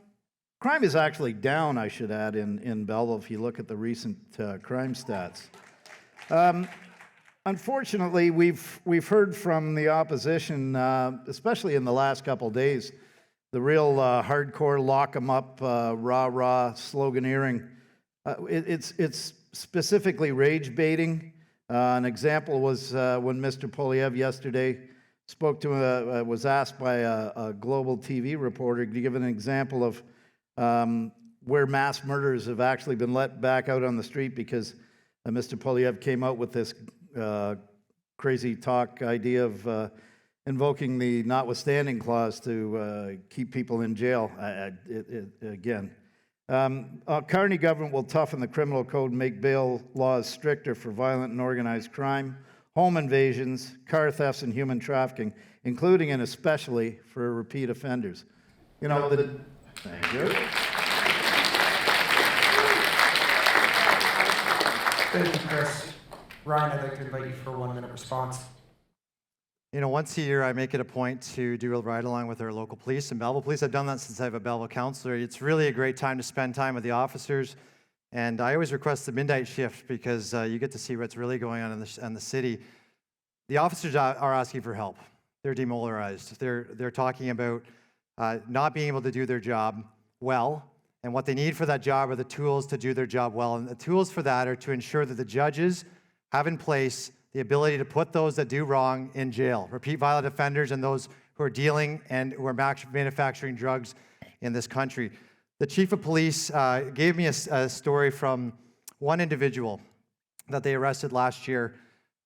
is actually down, I should add, in Belleville if you look at the recent crime stats. Unfortunately, we've heard from the opposition, especially in the last couple days, the real hardcore lock 'em up, rah-rah sloganeering. It's specifically rage baiting. An example was when Mr. Polyev yesterday was asked by a global TV reporter to give an example of where mass murders have actually been let back out on the street because Mr. Polyev came out with this crazy talk idea of invoking the notwithstanding clause to keep people in jail. Again. Carney government will toughen the criminal code and make bail laws stricter for violent and organized crime, home invasions, car thefts, and human trafficking, including and especially for repeat offenders. You know, thank you. Thank you, Chris. Ryan, I'd like to invite you for a 1-minute response. You know, once a year I make it a point to do a ride-along with our local police and Belleville Police. I've done that since I have a Belleville councillor. It's really a great time to spend time with the officers, and I always request the midnight shift because you get to see what's really going on in the city. The officers are asking for help. They're demoralized. They're talking about not being able to do their job well, and what they need for that job are the tools to do their job well, and the tools for that are to ensure that the judges have in place the ability to put those that do wrong in jail, repeat violent offenders and those who are dealing and who are manufacturing drugs in this country. The chief of police gave me a story from one individual that they arrested last year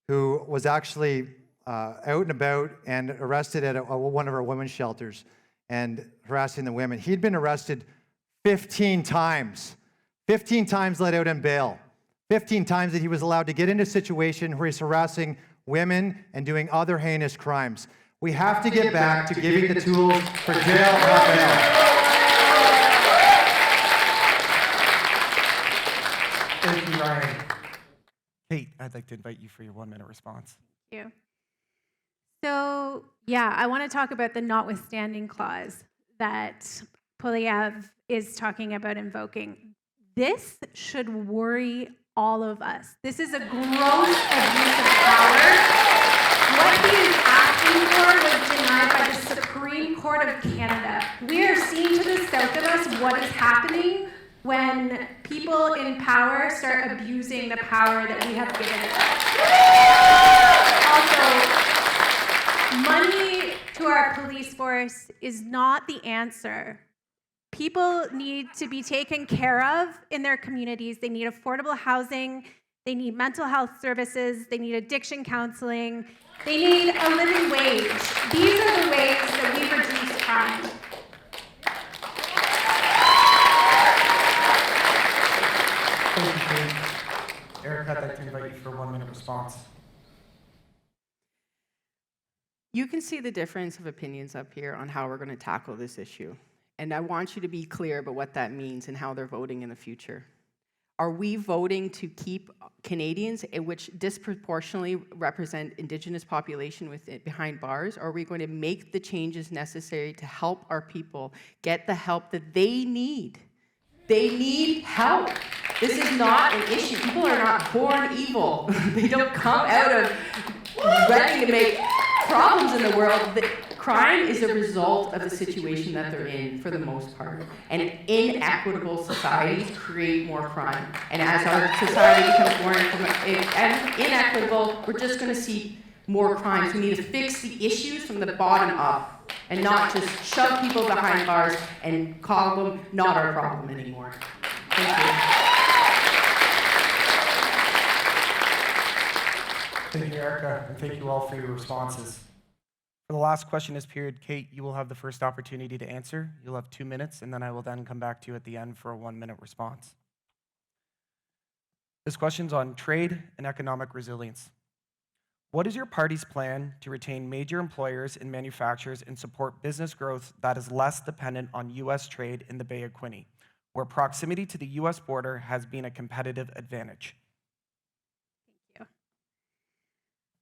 who was actually out and about and arrested at one of our women's shelters and harassing the women. He'd been arrested 15 times, 15 times let out on bail. 15 times that he was allowed to get into a situation where he's harassing women and doing other heinous crimes. We have to get back to giving the tools for jail, not bail. Thank you, Ryan. Kate, I'd like to invite you for your 1-minute response. Thank you. So, yeah, I want to talk about the notwithstanding clause that Polyev is talking about invoking. This should worry all of us. This is a gross abuse of power. What he is asking for was denied by the Supreme Court of Canada. We are seeing to the south of us what is happening when people in power start abusing the power that we have given them. Also, money to our police force is not the answer. People need to be taken care of in their communities. They need affordable housing. They need mental health services. They need addiction counseling. They need a living wage. These are the ways that we reduce crime. Thank you, Kate. Eric, I'd like to invite you for a 1-minute response. You can see the difference of opinions up here on how we're going to tackle this issue. And I want you to be clear about what that means and how they're voting in the future. Are we voting to keep Canadians, which disproportionately represent Indigenous population behind bars? Or are we going to make the changes necessary to help our people get the help that they need? They need help. This is not an issue. People are not born evil. They don't come out of ready to make problems in the world. Crime is a result of the situation that they're in for the most part. And inequitable societies create more crime. And as our society becomes more inequitable, we're just going to see more crimes. We need to fix the issues from the bottom up and not just shove people behind bars and call them not our problem anymore. Thank you. Thank you, Erica, and thank you all for your responses. For the last question this period, Kate, you will have the first opportunity to answer. You'll have 2 minutes, and then I will then come back to you at the end for a 1-minute response. This question's on trade and economic resilience. What is your party's plan to retain major employers and manufacturers and support business growth that is less dependent on U.S. trade in the Bay of Quinte, where proximity to the U.S. border has been a competitive advantage?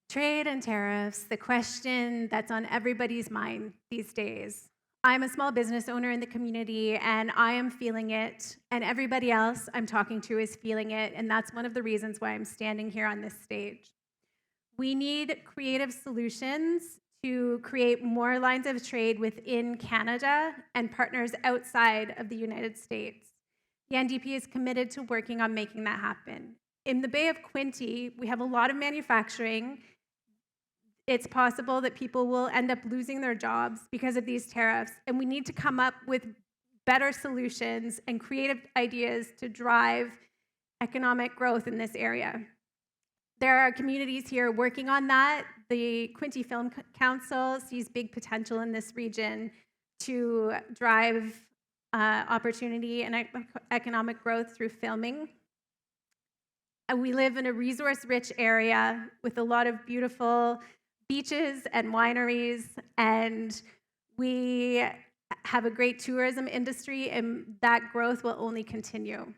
Trade and tariffs, the question that's on everybody's mind these days. I'm a small business owner in the community, and I am feeling it, and everybody else I'm talking to is feeling it, and that's one of the reasons why I'm standing here on this stage. We need creative solutions to create more lines of trade within Canada and partners outside of the United States. The NDP is committed to working on making that happen. In the Bay of Quinte, we have a lot of manufacturing. It's possible that people will end up losing their jobs because of these tariffs, and we need to come up with better solutions and creative ideas to drive economic growth in this area. There are communities here working on that. The Quinte Film Council sees big potential in this region to drive opportunity and economic growth through filming. And we live in a resource-rich area with a lot of beautiful beaches and wineries, and we have a great tourism industry, and that growth will only continue.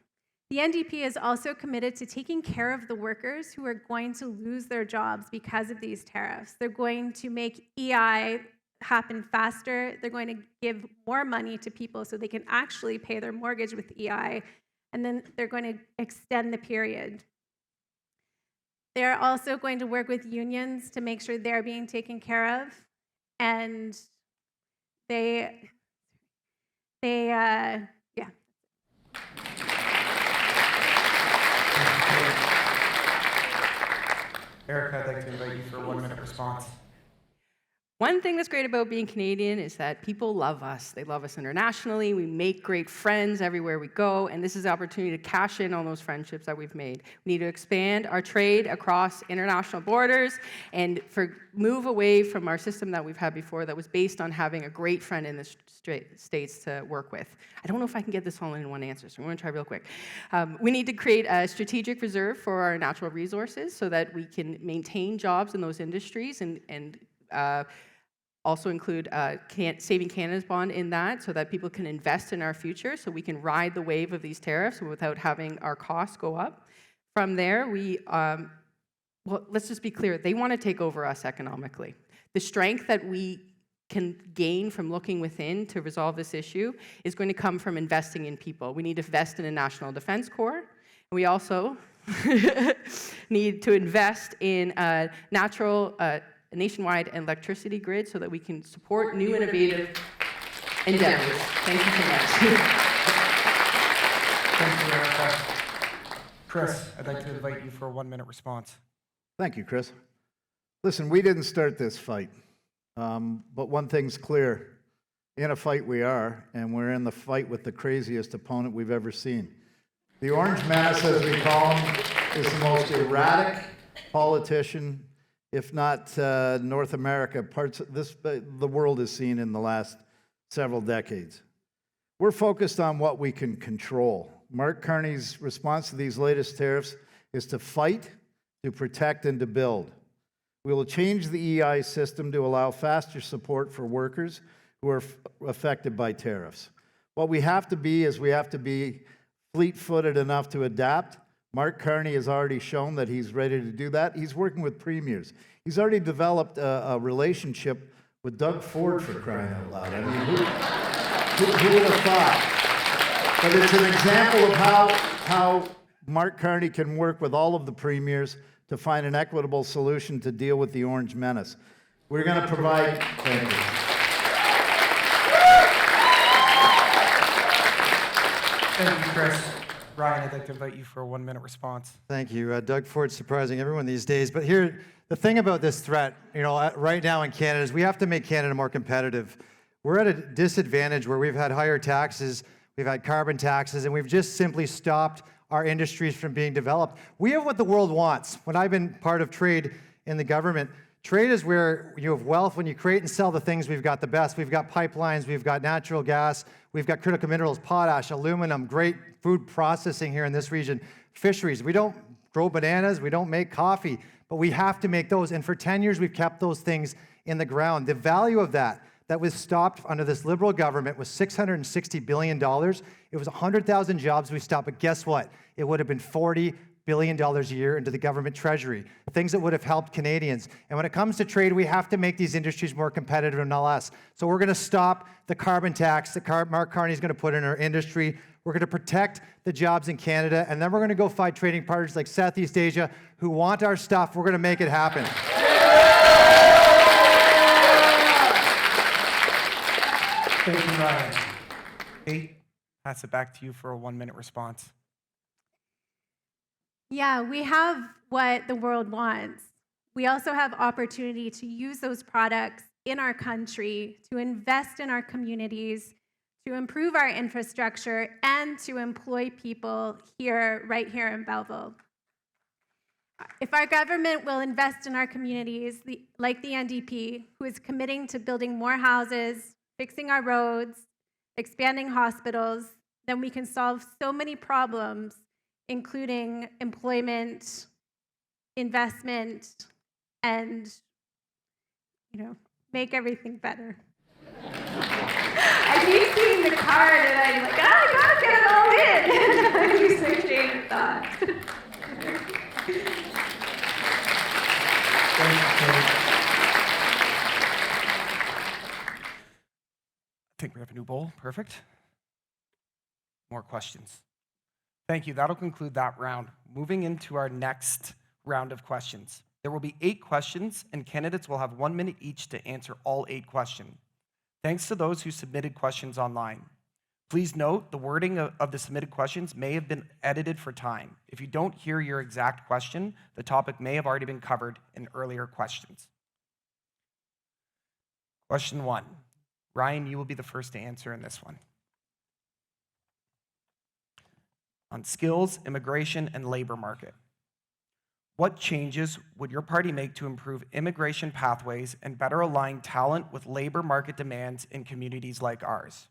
The NDP is also committed to taking care of the workers who are going to lose their jobs because of these tariffs. They're going to make EI happen faster. They're going to give more money to people so they can actually pay their mortgage with EI, and then they're going to extend the period. They're also going to work with unions to make sure they're being taken care of, and yeah. Eric, I'd like to invite you for a 1-minute response. One thing that's great about being Canadian is that people love us. They love us internationally. We make great friends everywhere we go, and this is the opportunity to cash in on those friendships that we've made. We need to expand our trade across international borders and move away from our system that we've had before that was based on having a great friend in the States to work with. I don't know if I can get this all in one answer, so I'm going to try real quick. We need to create a strategic reserve for our natural resources so that we can maintain jobs in those industries and also include Saving Canada's bond in that so that people can invest in our future so we can ride the wave of these tariffs without having our costs go up. From there, we well, let's just be clear, they want to take over us economically. The strength that we can gain from looking within to resolve this issue is going to come from investing in people. We need to invest in a national defense corps. We also need to invest in a nationwide electricity grid so that we can support new innovative endeavors. Thank you so much. Thank you, Erica. Chris, I'd like to invite you for a 1-minute response. Thank you, Chris. Listen, we didn't start this fight, but one thing's clear. In a fight we are, and we're in the fight with the craziest opponent we've ever seen. The Orange Menace, as we call him, is the most erratic politician, if not North America, the world has seen in the last several decades. We're focused on what we can control. Mark Carney's response to these latest tariffs is to fight, to protect, and to build. We will change the EI system to allow faster support for workers who are affected by tariffs. What we have to be is we have to be fleet-footed enough to adapt. Mark Carney has already shown that he's ready to do that. He's working with premiers. He's already developed a relationship with Doug Ford, for crying out loud. I mean, who would have thought? But it's an example of how Mark Carney can work with all of the premiers to find an equitable solution to deal with the Orange Menace. We're going to provide... Thank you. Thank you, Chris. Ryan, I'd like to invite you for a 1-minute response. Thank you. Doug Ford's surprising everyone these days. But here, the thing about this threat, right now in Canada is we have to make Canada more competitive. We're at a disadvantage where we've had higher taxes, we've had carbon taxes, and we've just simply stopped our industries from being developed. We have what the world wants. When I've been part of trade in the government, trade is where you have wealth. When you create and sell the things, we've got the best. We've got pipelines, we've got natural gas, we've got critical minerals, potash, aluminum, great food processing here in this region, fisheries. We don't grow bananas, we don't make coffee, but we have to make those. And for 10 years, we've kept those things in the ground. The value of that was stopped under this Liberal government was $660 billion. It was 100,000 jobs we stopped, but guess what? It would have been $40 billion a year into the government treasury, things that would have helped Canadians. And when it comes to trade, we have to make these industries more competitive and not less. So we're going to stop the carbon tax that Mark Carney is going to put in our industry. We're going to protect the jobs in Canada, and then we're going to go find trading partners like Southeast Asia who want our stuff. We're going to make it happen. Thank you, Ryan. Kate, pass it back to you for a 1-minute response. Yeah, we have what the world wants. We also have opportunity to use those products in our country, to invest in our communities, to improve our infrastructure, and to employ people right here in Belleville. If our government will invest in our communities, like the NDP, who is committing to building more houses, fixing our roads, expanding hospitals, then we can solve so many problems, including employment, investment, and, make everything better. I keep seeing the card and I'm like, I gotta get it all in. I lose my train of thought. Thank you, Kate. I think we have a new bowl. Perfect. More questions. Thank you. That'll conclude that round. Moving into our next round of questions. There will be 8 questions, and candidates will have 1 minute each to answer all 8 questions. Thanks to those who submitted questions online. Please note the wording of the submitted questions may have been edited for time. If you don't hear your exact question, the topic may have already been covered in earlier questions. Question 1. Ryan, you will be the first to answer in this one. On skills, immigration, and labor market. What changes would your party make to improve immigration pathways and better align talent with labor market demands in communities like ours?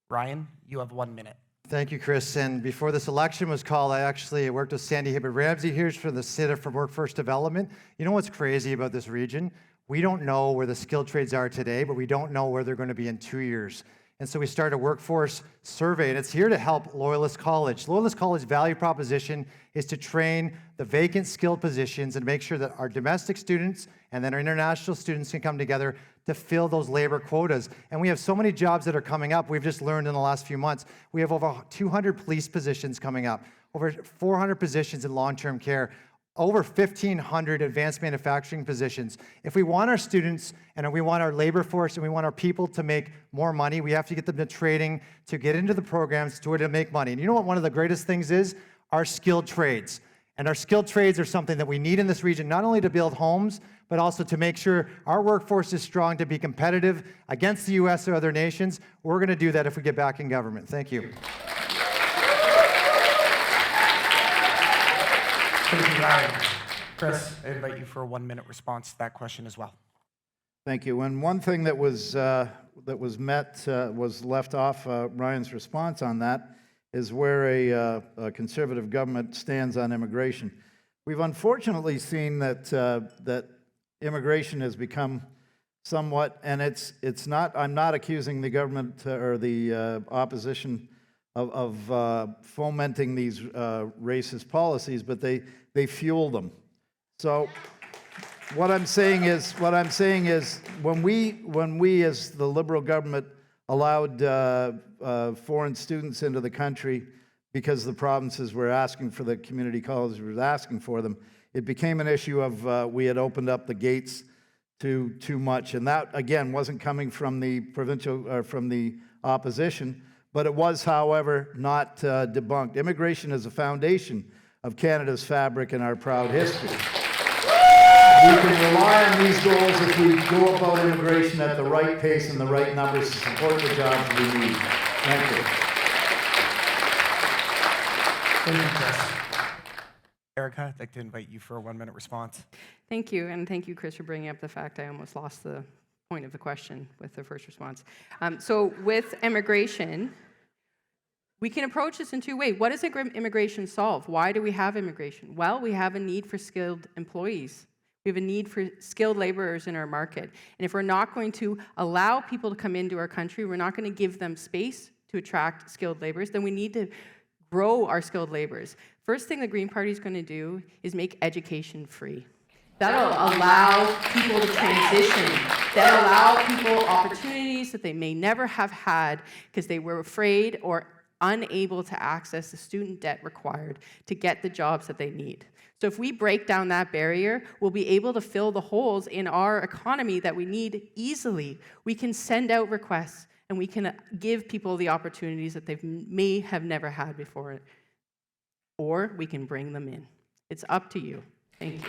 Ryan, you have 1 minute. Thank you, Chris. And before this election was called, I actually worked with Sandy Hibbert-Ramsey here for the Center for Workforce Development. You know what's crazy about this region? We don't know where the skilled trades are today, but we don't know where they're going to be in 2 years. And so we started a workforce survey, and it's here to help Loyalist College. Loyalist College value proposition is to train the vacant skilled positions and make sure that our domestic students and then our international students can come together to fill those labor quotas. And we have so many jobs that are coming up. We've just learned in the last few months, we have over 200 police positions coming up, over 400 positions in long-term care, over 1,500 advanced manufacturing positions. If we want our students and we want our labor force and we want our people to make more money, we have to get them to training, to get into the programs to make money. And you know what one of the greatest things is? Our skilled trades. And our skilled trades are something that we need in this region, not only to build homes, but also to make sure our workforce is strong to be competitive against the US or other nations. We're going to do that if we get back in government. Thank you. Thank you, Ryan. Chris, I invite you for a 1-minute response to that question as well. Thank you. And one thing that was left off Ryan's response on that is where a conservative government stands on immigration. We've unfortunately seen that immigration has become somewhat, and it's not. I'm not accusing the government or the opposition of fomenting these racist policies, but they fuel them. So what I'm saying is when we as the Liberal government allowed foreign students into the country because the provinces were asking for the community colleges were asking for them, it became an issue of we had opened up the gates to too much, and that again wasn't coming from the provincial or from the opposition. But it was, however, not debunked. Immigration is a foundation of Canada's fabric and our proud history. We can rely on these goals if we go about immigration at the right pace and the right numbers to support the jobs we need. Thank you. Thank you, Chris. Erica, I'd like to invite you for a 1-minute response. Thank you, and thank you, Chris, for bringing up the fact I almost lost the point of the question with the first response. So with immigration, we can approach this in two ways. What does immigration solve? Why do we have immigration? Well, we have a need for skilled employees. We have a need for skilled laborers in our market. And if we're not going to allow people to come into our country, we're not going to give them space to attract skilled laborers, then we need to grow our skilled laborers. First thing the Green Party is going to do is make education free. That'll allow people to transition. That'll allow people opportunities that they may never have had because they were afraid or unable to access the student debt required to get the jobs that they need. So if we break down that barrier, we'll be able to fill the holes in our economy that we need easily. We can send out requests and we can give people the opportunities that they may have never had before. Or we can bring them in. It's up to you. Thank you.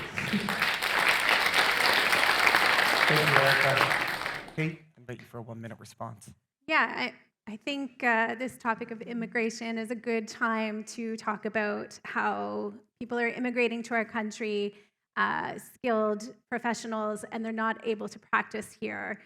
Thank you, Erica. Kate, I invite you for a 1-minute response. Yeah, I think this topic of immigration is a good time to talk about how people are immigrating to our country, skilled professionals, and they're not able to practice here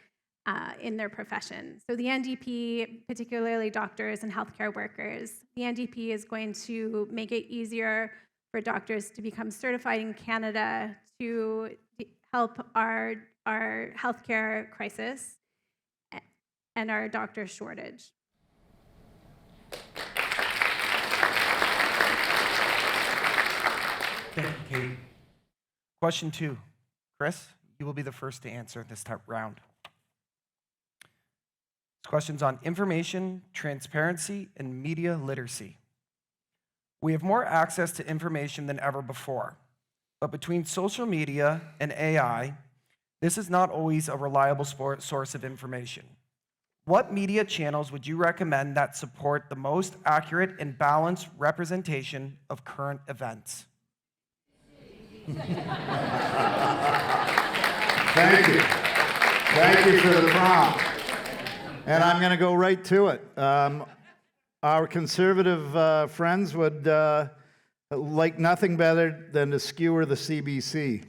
in their profession. So the NDP, particularly doctors and healthcare workers, the NDP is going to make it easier for doctors to become certified in Canada to help our healthcare crisis and our doctor shortage. Thank you, Kate. Question 2. Chris, you will be the first to answer this round. This question's on information, transparency, and media literacy. We have more access to information than ever before, but between social media and AI, this is not always a reliable source of information. What media channels would you recommend that support the most accurate and balanced representation of current events? Thank you. Thank you for the prompt. And I'm going to go right to it. Our conservative friends would like nothing better than to skewer the CBC.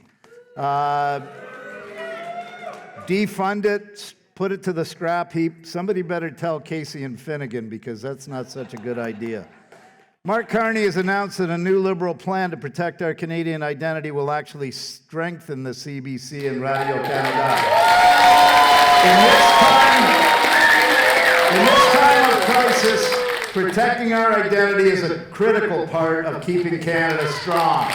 Defund it, put it to the scrap heap. Somebody better tell Casey and Finnegan because that's not such a good idea. Mark Carney has announced that a new Liberal plan to protect our Canadian identity will actually strengthen the CBC and Radio Canada. In this time of crisis, protecting our identity is a critical part of keeping Canada strong.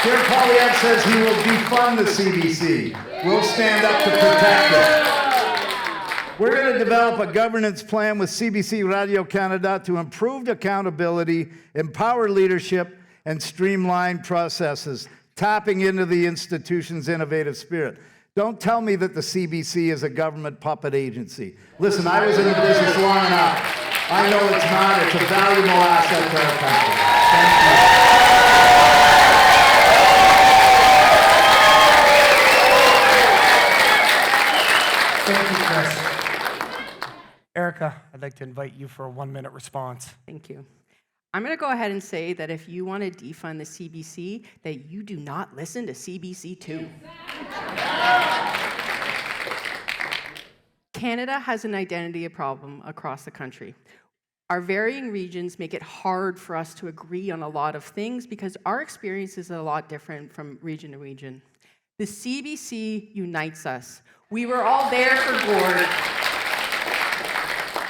Pierre Poilievre says he will defund the CBC. We'll stand up to protect it. We're going to develop a governance plan with CBC Radio-Canada to improve accountability, empower leadership, and streamline processes, tapping into the institution's innovative spirit. Don't tell me that the CBC is a government puppet agency. Listen, I was in the business long enough. I know it's not. It's a valuable asset to our country. Thank you. Thank you, Chris. Erica, I'd like to invite you for a 1-minute response. Thank you. I'm going to go ahead and say that if you want to defund the CBC, that you do not listen to CBC2. Canada has an identity problem across the country. Our varying regions make it hard for us to agree on a lot of things because our experience is a lot different from region to region. The CBC unites us. We were all there for Gord,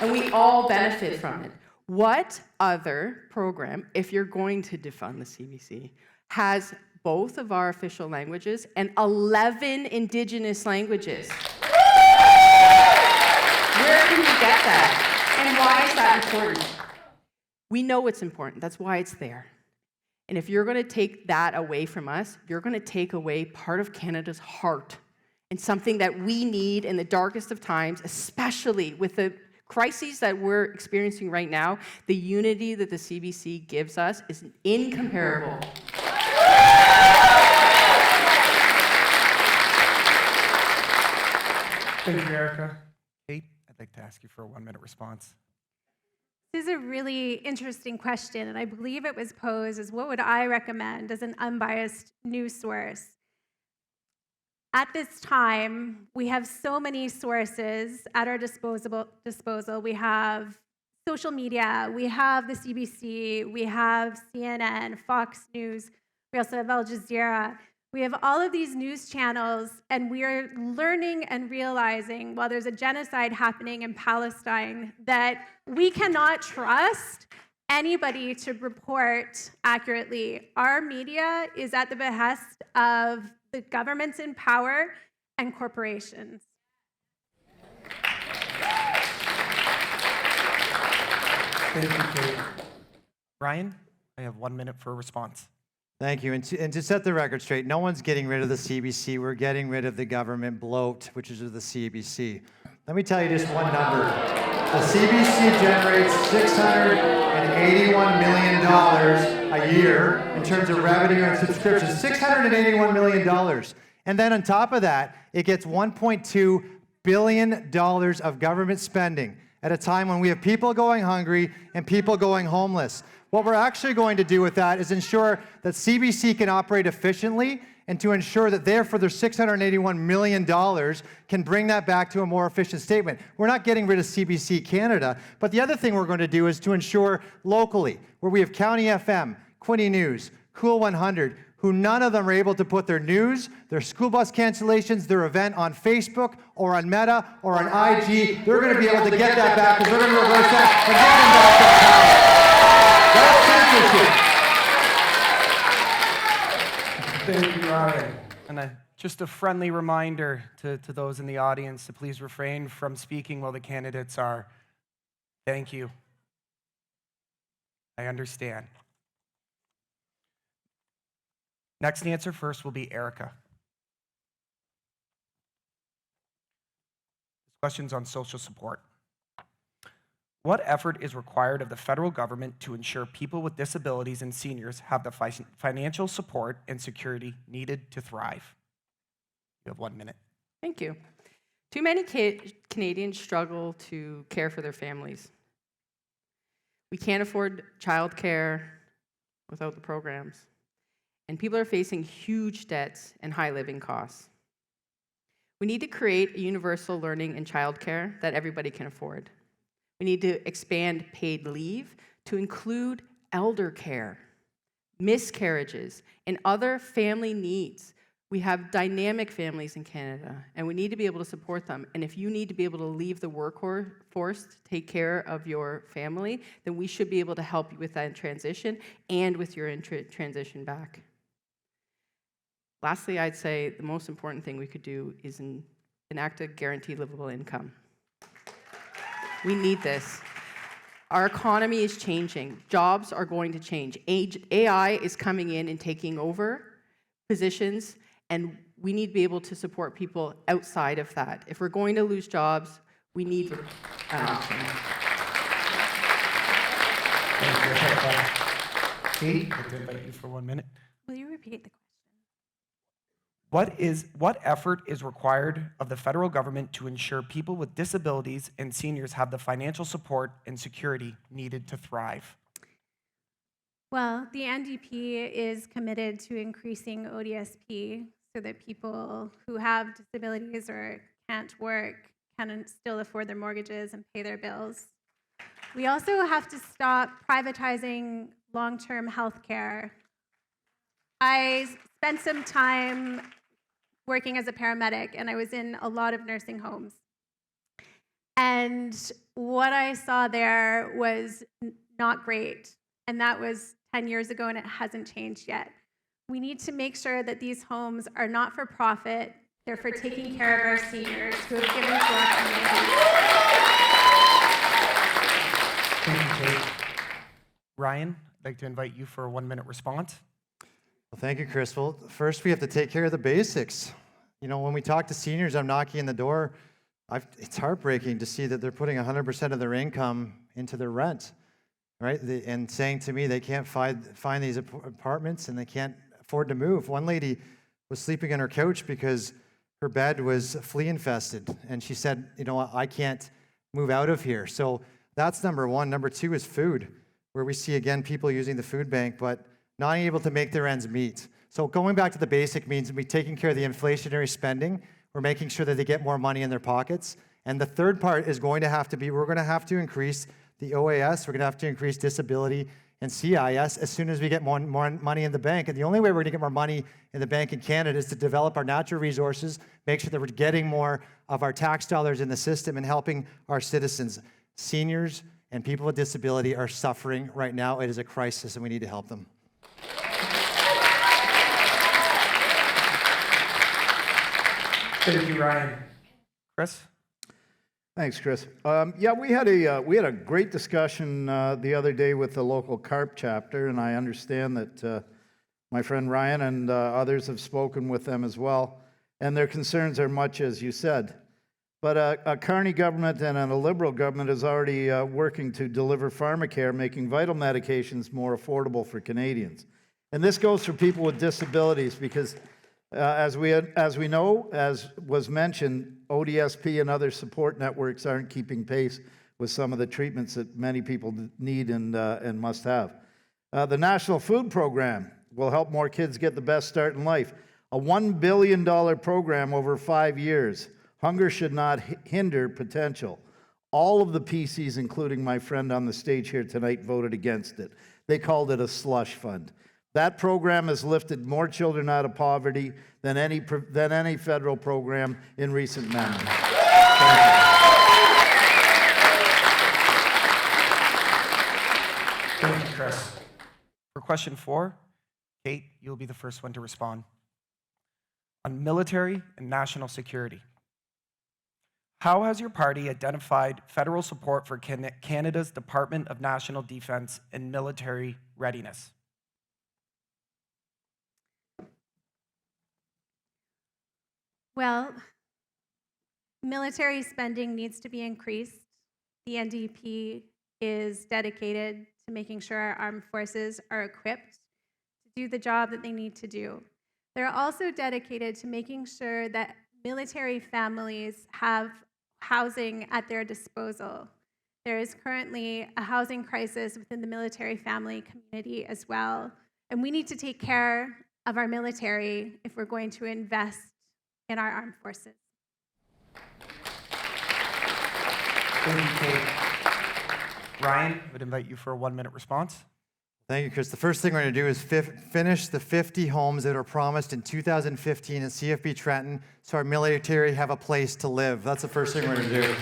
and we all benefit from it. What other program, if you're going to defund the CBC, has both of our official languages and 11 Indigenous languages? Where can we get that? And why is that important? We know it's important. That's why it's there. And if you're going to take that away from us, you're going to take away part of Canada's heart and something that we need in the darkest of times, especially with the crises that we're experiencing right now. The unity that the CBC gives us is incomparable. Thank you, Erica. Kate, I'd like to ask you for a 1-minute response. This is a really interesting question, and I believe it was posed as what would I recommend as an unbiased news source? At this time, we have so many sources at our disposal. We have social media, we have the CBC, we have CNN, Fox News, we also have Al Jazeera. We have all of these news channels, and we are learning and realizing while there's a genocide happening in Palestine that we cannot trust anybody to report accurately. Our media is at the behest of the governments in power and corporations. Thank you, Kate. Ryan, I have 1 minute for a response. Thank you. And to set the record straight, no one's getting rid of the CBC. We're getting rid of the government bloat, which is the CBC. Let me tell you just one number. The CBC generates $681 million a year in terms of revenue and subscriptions. $681 million. And then on top of that, it gets $1.2 billion of government spending at a time when we have people going hungry and people going homeless. What we're actually going to do with that is ensure that CBC can operate efficiently and to ensure that therefore their $681 million can bring that back to a more efficient statement. We're not getting rid of CBC Canada, but the other thing we're going to do is to ensure locally, where we have County FM, Quinte News, Cool 100, who none of them are able to put their news, their school bus cancellations, their event on Facebook or on Meta or on IG. They're going to be able to get that back because we're going to reverse that and give them back their power. That's censorship. Thank you, Ryan. And just a friendly reminder to those in the audience to please refrain from speaking while the candidates are. Thank you. I understand. Next answer first will be Erica. This question's on social support. What effort is required of the federal government to ensure people with disabilities and seniors have the financial support and security needed to thrive? You have 1 minute. Thank you. Too many Canadians struggle to care for their families. We can't afford childcare without the programs. And people are facing huge debts and high living costs. We need to create a universal learning and childcare that everybody can afford. We need to expand paid leave to include elder care, miscarriages, and other family needs. We have dynamic families in Canada, and we need to be able to support them. And if you need to be able to leave the workforce to take care of your family, then we should be able to help you with that transition and with your transition back. Lastly, I'd say the most important thing we could do is enact a guaranteed livable income. We need this. Our economy is changing. Jobs are going to change. AI is coming in and taking over positions, and we need to be able to support people outside of that. If we're going to lose jobs, we need Thank you. Katie, I'd like to invite you for 1 minute. Will you repeat the question? What effort is required of the federal government to ensure people with disabilities and seniors have the financial support and security needed to thrive? Well, the NDP is committed to increasing ODSP so that people who have disabilities or can't work can still afford their mortgages and pay their bills. We also have to stop privatizing long-term health care. I spent some time working as a paramedic, and I was in a lot of nursing homes. And what I saw there was not great, and that was 10 years ago, and it hasn't changed yet. We need to make sure that these homes are not for profit. They're for taking care of our seniors who have given to our community. Thank you, Kate. Ryan, I'd like to invite you for a 1-minute response. Well, thank you, Chris. Well, first we have to take care of the basics. You know, when we talk to seniors, I'm knocking on the door. It's heartbreaking to see that they're putting 100% of their income into their rent, right? And saying to me they can't find these apartments and they can't afford to move. One lady was sleeping on her couch because her bed was flea infested, and she said, you know, I can't move out of here. So that's number one. Number two is food, where we see, again, people using the food bank, but not able to make their ends meet. So going back to the basic means we're taking care of the inflationary spending. We're making sure that they get more money in their pockets. And the third part is going to have to be, we're going to have to increase the OAS. We're going to have to increase disability and CIS as soon as we get more money in the bank. And the only way we're going to get more money in the bank in Canada is to develop our natural resources, make sure that we're getting more of our tax dollars in the system and helping our citizens. Seniors and people with disability are suffering right now. It is a crisis, and we need to help them. Thank you, Ryan. Chris? Thanks, Chris. Yeah, we had a great discussion the other day with the local CARP chapter, and I understand that my friend Ryan and others have spoken with them as well, and their concerns are much as you said. But a Carney government and a Liberal government is already working to deliver pharmacare, making vital medications more affordable for Canadians. And this goes for people with disabilities because as we know, as was mentioned, ODSP and other support networks aren't keeping pace with some of the treatments that many people need and must have. The National Food Program will help more kids get the best start in life. A $1 billion program over 5 years. Hunger should not hinder potential. All of the PCs, including my friend on the stage here tonight, voted against it. They called it a slush fund. That program has lifted more children out of poverty than any federal program in recent memory. Thank you, Chris. For question 4, Kate, you'll be the first one to respond. On military and national security, how has your party identified federal support for Canada's Department of National Defence and military readiness? Well, military spending needs to be increased. The NDP is dedicated to making sure our armed forces are equipped to do the job that they need to do. They're also dedicated to making sure that military families have housing at their disposal. There is currently a housing crisis within the military family community as well, and we need to take care of our military if we're going to invest in our armed forces. Thank you, Kate. Ryan, I would invite you for a 1-minute response. Thank you, Chris. The first thing we're going to do is finish the 50 homes that were promised in 2015 at CFB Trenton so our military have a place to live. That's the first thing we're going to do.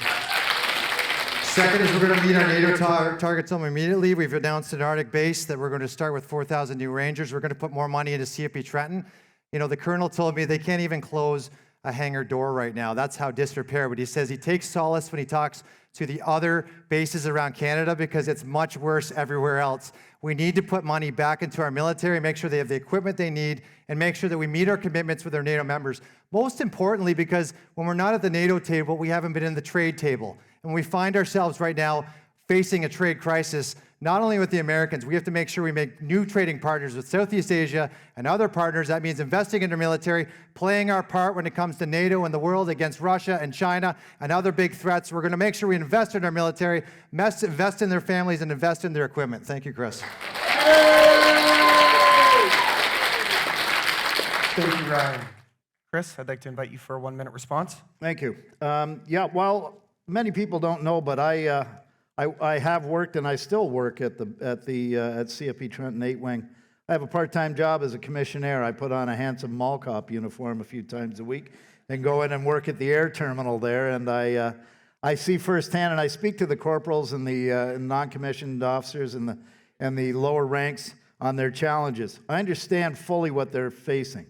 Second is we're going to meet our NATO targets immediately. We've announced an Arctic base that we're going to start with 4,000 new Rangers. We're going to put more money into CFB Trenton. You know, the colonel told me they can't even close a hangar door right now. That's how disrepair. But he says he takes solace when he talks to the other bases around Canada because it's much worse everywhere else. We need to put money back into our military, make sure they have the equipment they need, and make sure that we meet our commitments with our NATO members. Most importantly, because when we're not at the NATO table, we haven't been in the trade table. And we find ourselves right now facing a trade crisis, not only with the Americans, we have to make sure we make new trading partners with Southeast Asia and other partners. That means investing in our military, playing our part when it comes to NATO and the world against Russia and China and other big threats. We're going to make sure we invest in our military, invest in their families, and invest in their equipment. Thank you, Chris. Thank you, Ryan. Chris, I'd like to invite you for a 1-minute response. Thank you. Yeah, well, many people don't know, but I have worked and I still work at CFP Trenton 8 Wing. I have a part-time job as a commissionaire. I put on a handsome mall cop uniform a few times a week and go in and work at the air terminal there. And I see firsthand, and I speak to the corporals and the non-commissioned officers and the lower ranks on their challenges. I understand fully what they're facing.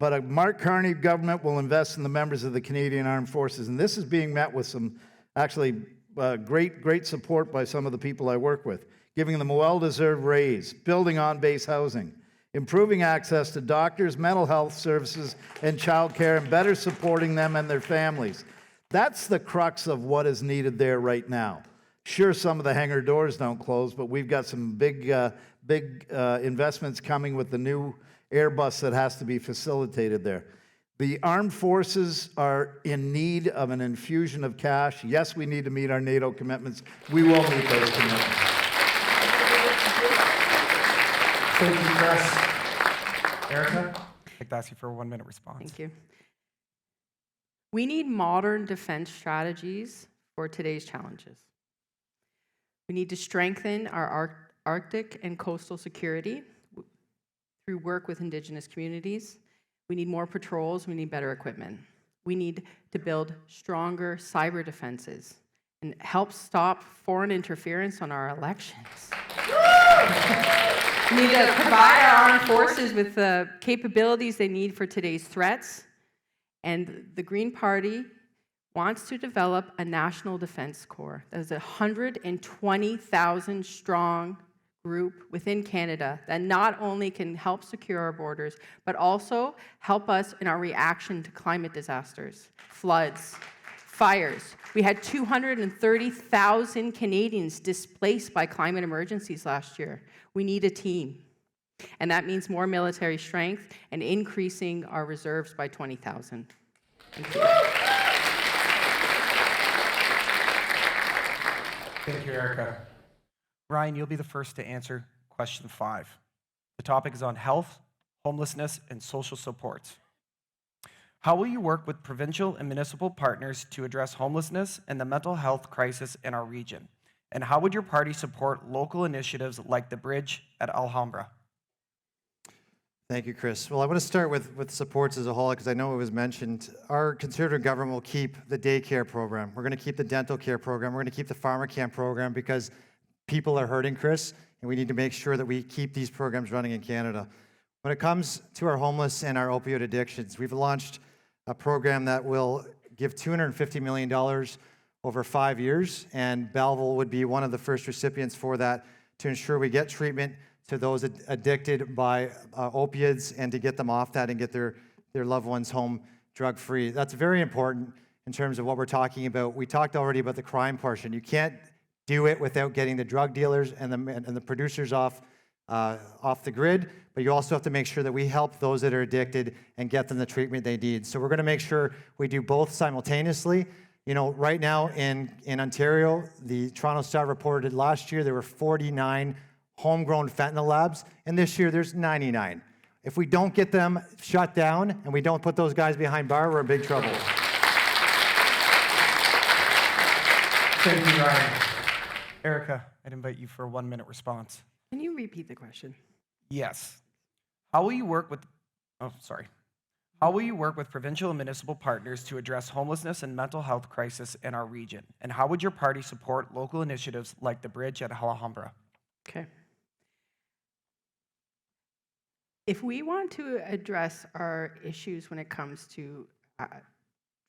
But a Mark Carney government will invest in the members of the Canadian Armed Forces. And this is being met with some actually great support by some of the people I work with, giving them a well-deserved raise, building on-base housing, improving access to doctors, mental health services, and childcare, and better supporting them and their families. That's the crux of what is needed there right now. Sure, some of the hangar doors don't close, but we've got some big investments coming with the new Airbus that has to be facilitated there. The armed forces are in need of an infusion of cash. Yes, we need to meet our NATO commitments. We will meet those commitments. Thank you, Chris. Erica, I'd like to ask you for a 1-minute response. Thank you. We need modern defense strategies for today's challenges. We need to strengthen our Arctic and coastal security through work with Indigenous communities. We need more patrols. We need better equipment. We need to build stronger cyber defenses and help stop foreign interference on our elections. We need to provide our armed forces with the capabilities they need for today's threats. And the Green Party wants to develop a national defense corps that is a 120,000 strong group within Canada that not only can help secure our borders, but also help us in our reaction to climate disasters, floods, fires. We had 230,000 Canadians displaced by climate emergencies last year. We need a team. And that means more military strength and increasing our reserves by 20,000. Thank you. Thank you, Erica. Ryan, you'll be the first to answer question 5. The topic is on health, homelessness, and social supports. How will you work with provincial and municipal partners to address homelessness and the mental health crisis in our region? And how would your party support local initiatives like the bridge at Alhambra? Thank you, Chris. Well, I want to start with supports as a whole, because I know it was mentioned. Our Conservative government will keep the daycare program. We're going to keep the dental care program. We're going to keep the farmer camp program because people are hurting, Chris, and we need to make sure that we keep these programs running in Canada. When it comes to our homeless and our opioid addictions, we've launched a program that will give $250 million over 5 years, and Belleville would be one of the first recipients for that to ensure we get treatment to those addicted by opiates and to get them off that and get their loved ones home drug-free. That's very important in terms of what we're talking about. We talked already about the crime portion. You can't do it without getting the drug dealers and the producers off the grid, but you also have to make sure that we help those that are addicted and get them the treatment they need. So we're going to make sure we do both simultaneously. You know, right now in Ontario, the Toronto Star reported last year there were 49 homegrown fentanyl labs, and this year there's 99. If we don't get them shut down and we don't put those guys behind bar, we're in big trouble. Thank you, Ryan. Erica, I'd invite you for a 1-minute response. Can you repeat the question? Yes. How will you work with, How will you work with provincial and municipal partners to address homelessness and mental health crisis in our region? And how would your party support local initiatives like the bridge at Alhambra? Okay. If we want to address our issues when it comes to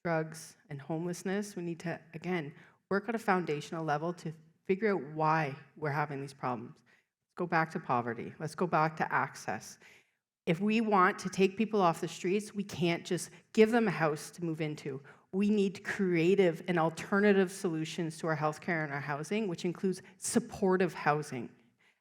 drugs and homelessness, we need to, again, work at a foundational level to figure out why we're having these problems. Let's go back to poverty. Let's go back to access. If we want to take people off the streets, we can't just give them a house to move into. We need creative and alternative solutions to our healthcare and our housing, which includes supportive housing.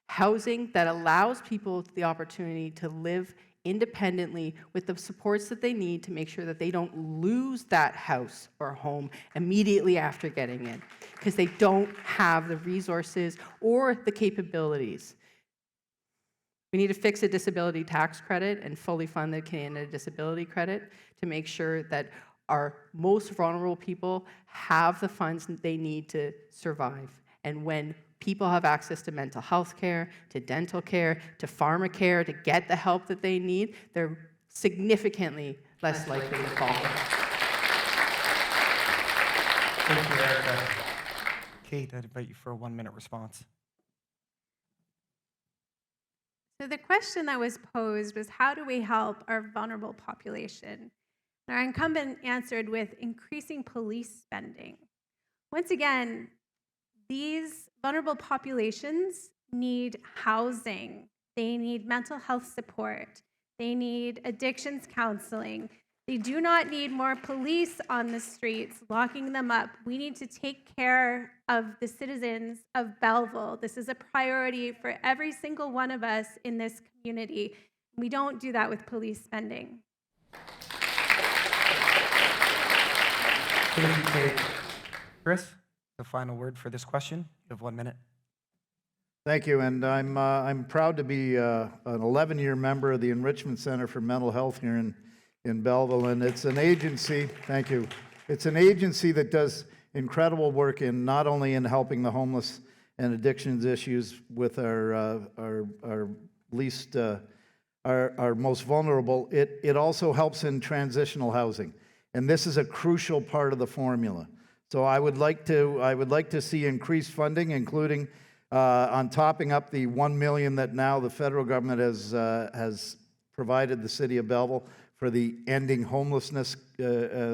Housing that allows people the opportunity to live independently with the supports that they need to make sure that they don't lose that house or home immediately after getting in, because they don't have the resources or the capabilities. We need to fix a disability tax credit and fully fund the Canada Disability Credit to make sure that our most vulnerable people have the funds that they need to survive. And when people have access to mental health care, to dental care, to pharmacare, to get the help that they need, they're significantly less likely to fall. Thank you, Erica. Kate, I'd invite you for a 1-minute response. So the question that was posed was, how do we help our vulnerable population? And our incumbent answered with increasing police spending. Once again, these vulnerable populations need housing. They need mental health support. They need addictions counseling. They do not need more police on the streets locking them up. We need to take care of the citizens of Belleville. This is a priority for every single one of us in this community. We don't do that with police spending. Thank you, Kate. Chris, the final word for this question. You have 1 minute. Thank you, and I'm proud to be an 11-year member of the Enrichment Center for Mental Health here in Belleville, and it's an agency. Thank you. It's an agency that does incredible work in not only in helping the homeless and addictions issues with our least our most vulnerable. It also helps in transitional housing, and this is a crucial part of the formula. So I would like to see increased funding, including on topping up the $1 million that now the federal government has provided the city of Belleville for the ending homelessness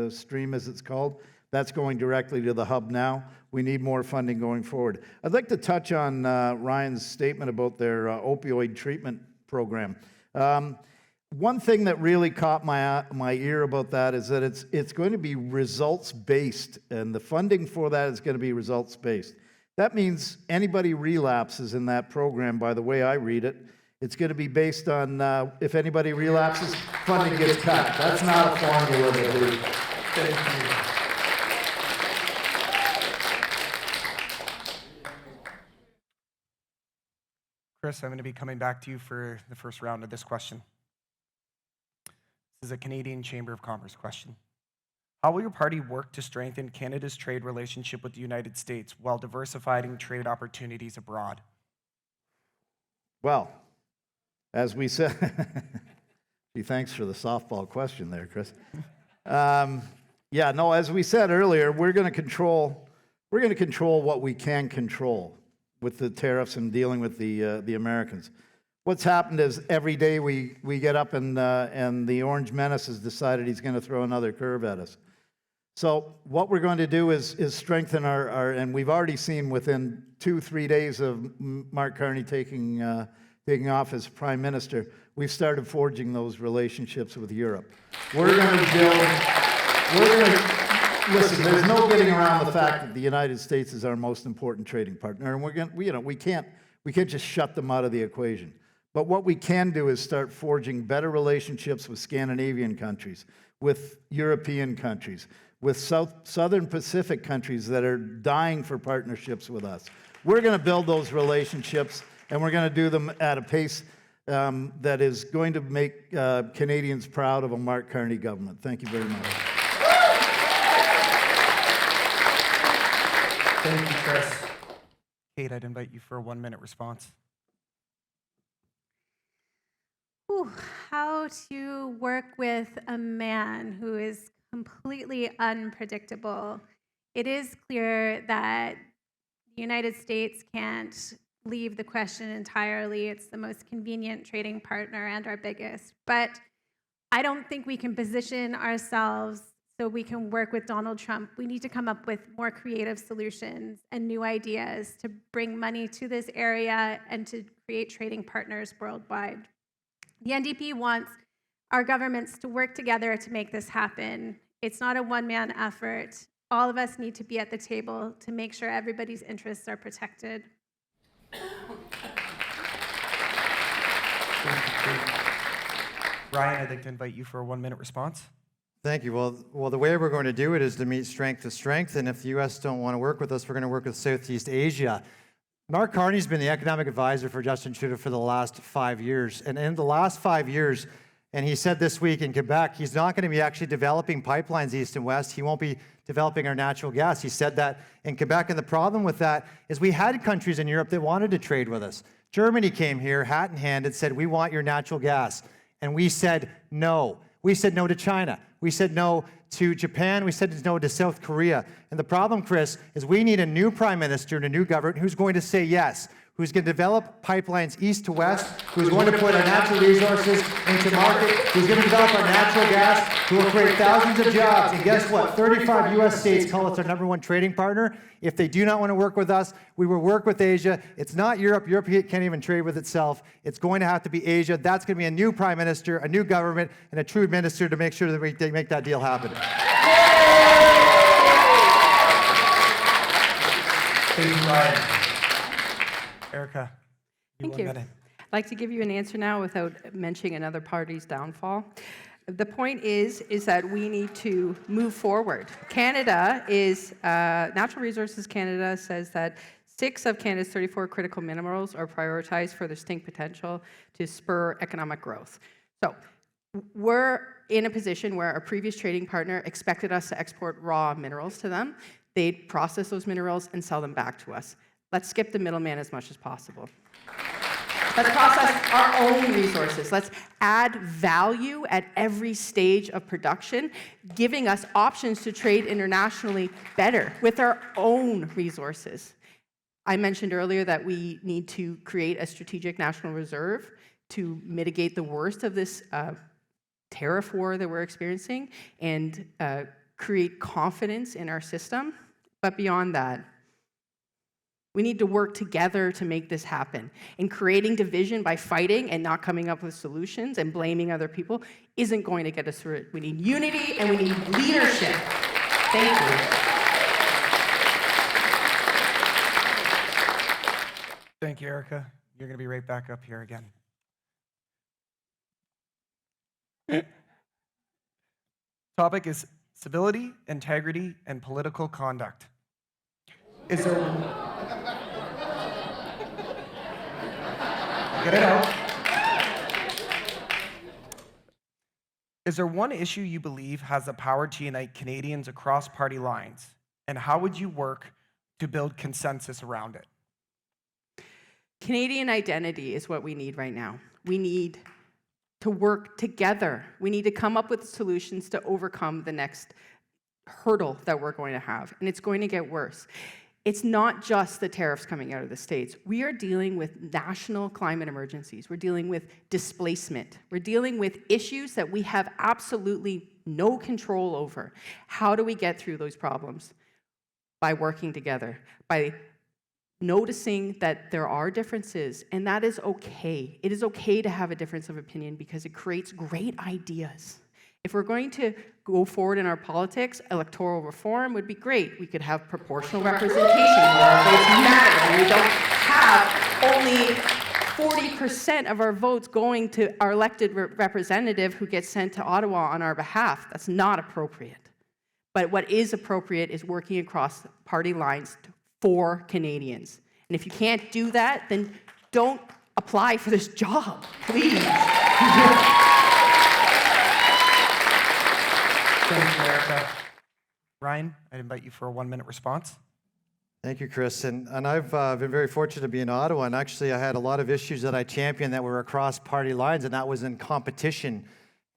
stream, as it's called. That's going directly to the hub now. We need more funding going forward. I'd like to touch on Ryan's statement about their opioid treatment program. One thing that really caught my ear about that is that it's going to be results-based, and the funding for that is going to be results-based. That means anybody relapses in that program, by the way I read it, it's going to be based on if anybody relapses, funding gets cut. That's not a formula that we... Thank you. Chris, I'm going to be coming back to you for the first round of this question. This is a Canadian Chamber of Commerce question. How will your party work to strengthen Canada's trade relationship with the United States while diversifying trade opportunities abroad? Well, as we said, gee, thanks for the softball question there, Chris. As we said earlier, we're going to control what we can control with the tariffs and dealing with the Americans. What's happened is every day we get up and the Orange Menace has decided he's going to throw another curve at us. So what we're going to do is strengthen our and we've already seen within 2-3 days of Mark Carney taking off as Prime Minister, we've started forging those relationships with Europe. Listen, there's no getting around the fact that the United States is our most important trading partner, and we can't just shut them out of the equation. But what we can do is start forging better relationships with Scandinavian countries, with European countries, with Southern Pacific countries that are dying for partnerships with us. We're going to build those relationships, and we're going to do them at a pace that is going to make Canadians proud of a Mark Carney government. Thank you very much. Thank you, Chris. Kate, I'd invite you for a 1-minute response. how to work with a man who is completely unpredictable. It is clear that the United States can't leave the question entirely. It's the most convenient trading partner and our biggest. But I don't think we can position ourselves so we can work with Donald Trump. We need to come up with more creative solutions and new ideas to bring money to this area and to create trading partners worldwide. The NDP wants our governments to work together to make this happen. It's not a one-man effort. All of us need to be at the table to make sure everybody's interests are protected. Ryan, I'd like to invite you for a 1-minute response. Thank you. Well, the way we're going to do it is to meet strength to strength, and if the U.S. don't want to work with us, we're going to work with Southeast Asia. Mark Carney's been the economic advisor for Justin Trudeau for the last 5 years, and in the last 5 years, and he said this week in Quebec, he's not going to be actually developing pipelines east and west. He won't be developing our natural gas. He said that in Quebec, and the problem with that is we had countries in Europe that wanted to trade with us. Germany came here, hat in hand, and said, we want your natural gas. And we said no. We said no to China. We said no to Japan. We said no to South Korea. And the problem, Chris, is we need a new prime minister and a new government who's going to say yes, who's going to develop pipelines east to west, who's going to put our natural resources into market, who's going to develop our natural gas, who will create thousands of jobs. And guess what? 35 U.S. states call us our #1 trading partner. If they do not want to work with us, we will work with Asia. It's not Europe. Europe can't even trade with itself. It's going to have to be Asia. That's going to be a new prime minister, a new government, and a true minister to make sure that they make that deal happen. Thank you, Ryan. Erica, Thank you. I'd like to give you an answer now without mentioning another party's downfall. The point is that we need to move forward. Canada is, Natural Resources Canada says that 6 of Canada's 34 critical minerals are prioritized for their distinct potential to spur economic growth. So we're in a position where our previous trading partner expected us to export raw minerals to them. They'd process those minerals and sell them back to us. Let's skip the middleman as much as possible. Let's process our own resources. Let's add value at every stage of production, giving us options to trade internationally better with our own resources. I mentioned earlier that we need to create a strategic national reserve to mitigate the worst of this tariff war that we're experiencing and create confidence in our system. But beyond that, we need to work together to make this happen. And creating division by fighting and not coming up with solutions and blaming other people isn't going to get us through it. We need unity and we need leadership. Thank you. Thank you, Erica. You're going to be right back up here again. Topic is civility, integrity, and political conduct. Is there... Get it out. Is there one issue you believe has the power to unite Canadians across party lines? And how would you work to build consensus around it? Canadian identity is what we need right now. We need to work together. We need to come up with solutions to overcome the next hurdle that we're going to have, and it's going to get worse. It's not just the tariffs coming out of the States. We are dealing with national climate emergencies. We're dealing with displacement. We're dealing with issues that we have absolutely no control over. How do we get through those problems? By working together, by noticing that there are differences, and that is okay. It is okay to have a difference of opinion because it creates great ideas. If we're going to go forward in our politics, electoral reform would be great. We could have proportional representation where our votes matter, and we don't have only 40% of our votes going to our elected representative who gets sent to Ottawa on our behalf. That's not appropriate. But what is appropriate is working across party lines for Canadians. And if you can't do that, then don't apply for this job, please. Thank you, Erica. Ryan, I'd invite you for a 1-minute response. Thank you, Chris. And I've been very fortunate to be in Ottawa. And actually, I had a lot of issues that I championed that were across party lines, and that was in competition.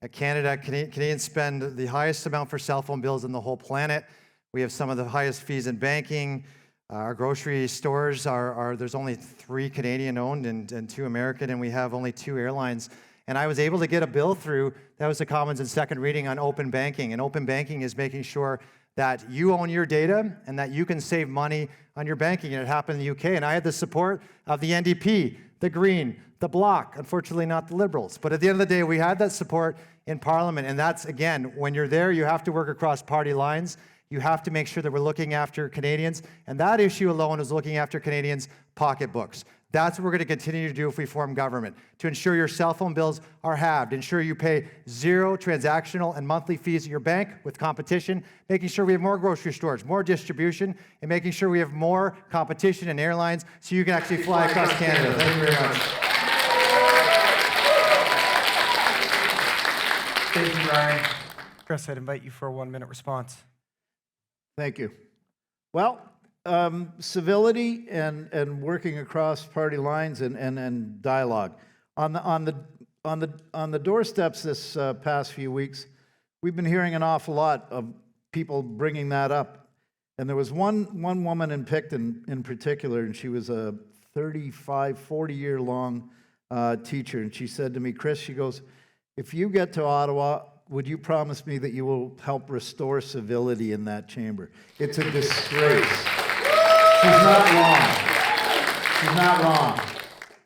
At Canada, Canadians spend the highest amount for cell phone bills in the whole planet. We have some of the highest fees in banking. Our grocery stores there's only 3 Canadian-owned and 2 American, and we have only 2 airlines. And I was able to get a bill through that was the Commons in second reading on open banking. And open banking is making sure that you own your data and that you can save money on your banking. And it happened in the UK. And I had the support of the NDP, the Green, the Bloc, unfortunately not the Liberals. But at the end of the day, we had that support in Parliament. And that's, again, when you're there, you have to work across party lines. You have to make sure that we're looking after Canadians. And that issue alone is looking after Canadians' pocketbooks. That's what we're going to continue to do if we form government, to ensure your cell phone bills are halved, ensure you pay 0 transactional and monthly fees at your bank with competition, making sure we have more grocery stores, more distribution, and making sure we have more competition in airlines so you can actually fly across Canada. Thank you very much. Thank you, Ryan. Chris, I'd invite you for a 1-minute response. Thank you. Well, civility and working across party lines and dialogue. On the doorsteps this past few weeks, we've been hearing an awful lot of people bringing that up. And there was one woman in Picton in particular, and she was a 35, 40-year-long teacher. And she said to me, Chris, she goes, if you get to Ottawa, would you promise me that you will help restore civility in that chamber? It's a disgrace. She's not wrong. She's not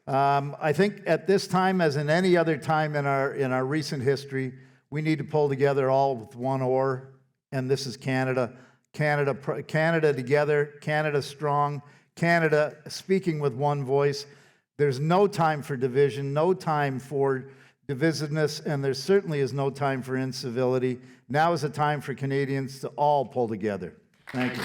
wrong. I think at this time, as in any other time in our recent history, we need to pull together all with one oar, and this is Canada. Canada together, Canada strong, Canada speaking with one voice. There's no time for division, no time for divisiveness, and there certainly is no time for incivility. Now is the time for Canadians to all pull together. Thank you.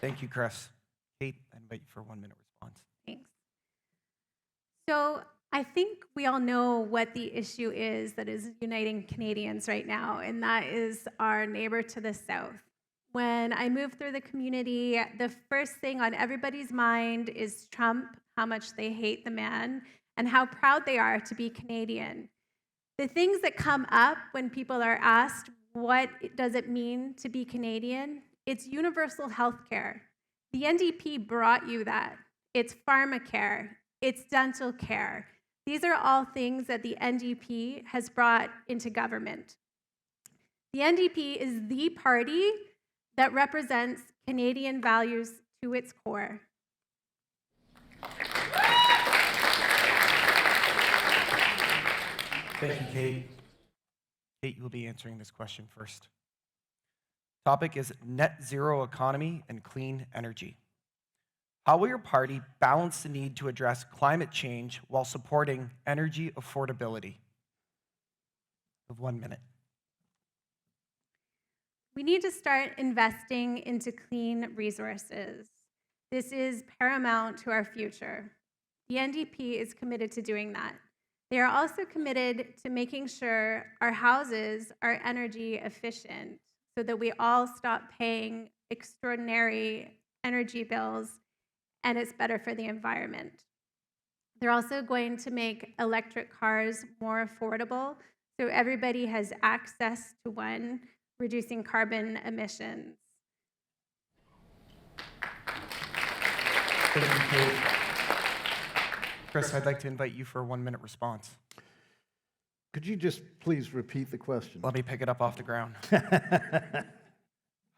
Thank you, Chris. Kate, I invite you for a 1-minute response. Thanks. So I think we all know what the issue is that is uniting Canadians right now, and that is our neighbor to the south. When I move through the community, the first thing on everybody's mind is Trump, how much they hate the man, and how proud they are to be Canadian. The things that come up when people are asked, what does it mean to be Canadian? It's universal health care. The NDP brought you that. It's pharmacare. It's dental care. These are all things that the NDP has brought into government. The NDP is the party that represents Canadian values to its core. Thank you, Kate. Kate, you will be answering this question first. Topic is net zero economy and clean energy. How will your party balance the need to address climate change while supporting energy affordability? You have 1 minute. We need to start investing into clean resources. This is paramount to our future. The NDP is committed to doing that. They are also committed to making sure our houses are energy efficient so that we all stop paying extraordinary energy bills and it's better for the environment. They're also going to make electric cars more affordable so everybody has access to one, reducing carbon emissions. Thank you, Kate. Chris, I'd like to invite you for a 1-minute response. Could you just please repeat the question? Let me pick it up off the ground.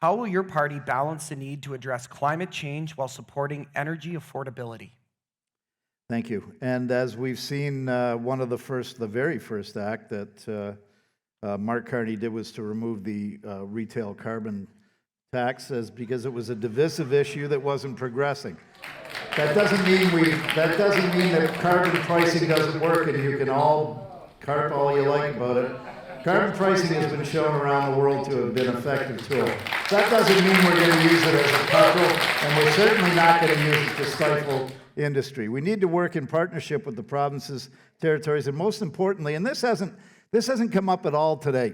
How will your party balance the need to address climate change while supporting energy affordability? Thank you. And as we've seen, the very first act that Mark Carney did was to remove the retail carbon tax because it was a divisive issue that wasn't progressing. That doesn't mean that carbon pricing doesn't work and you can all carp all you like about it. Carbon pricing has been shown around the world to have been an effective tool. That doesn't mean we're going to use it as a cudgel, and we're certainly not going to use it to stifle industry. We need to work in partnership with the provinces, territories, and most importantly, and this hasn't come up at all today,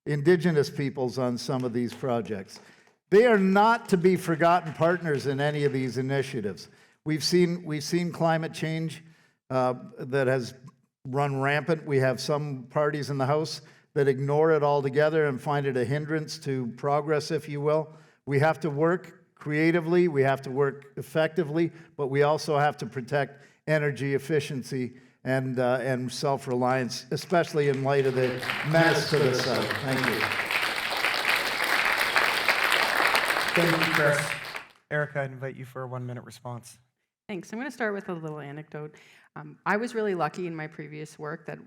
Indigenous peoples on some of these projects. They are not to be forgotten partners in any of these initiatives. We've seen climate change that has run rampant. We have some parties in the House that ignore it altogether and find it a hindrance to progress, if you will. We have to work creatively, we have to work effectively, but we also have to protect energy efficiency and self-reliance, especially in light of the menace to the south. Thank you. Thank you, Chris. Erica, I invite you for a 1-minute response. Thanks. I'm going to start with a little anecdote. I was really lucky in my previous work that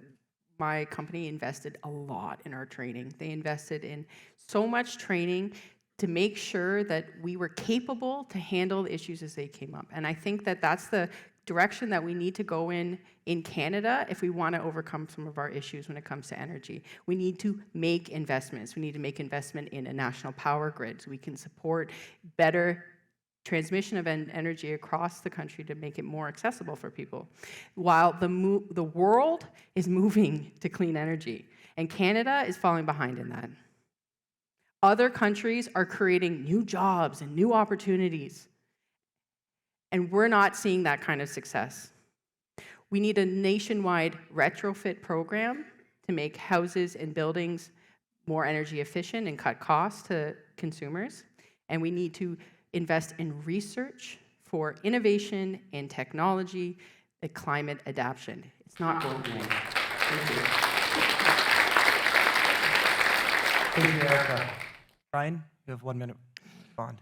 my company invested a lot in our training. They invested in so much training to make sure that we were capable to handle the issues as they came up. And I think that that's the direction that we need to go in Canada if we want to overcome some of our issues when it comes to energy. We need to make investments. We need to make investment in a national power grid so we can support better transmission of energy across the country to make it more accessible for people. While the world is moving to clean energy, and Canada is falling behind in that. Other countries are creating new jobs and new opportunities, and we're not seeing that kind of success. We need a nationwide retrofit program to make houses and buildings more energy efficient and cut costs to consumers, and we need to invest in research for innovation and technology, and climate adaptation. It's not going away. Thank you. Thank you, Erica. Ryan, you have 1 minute. Bond.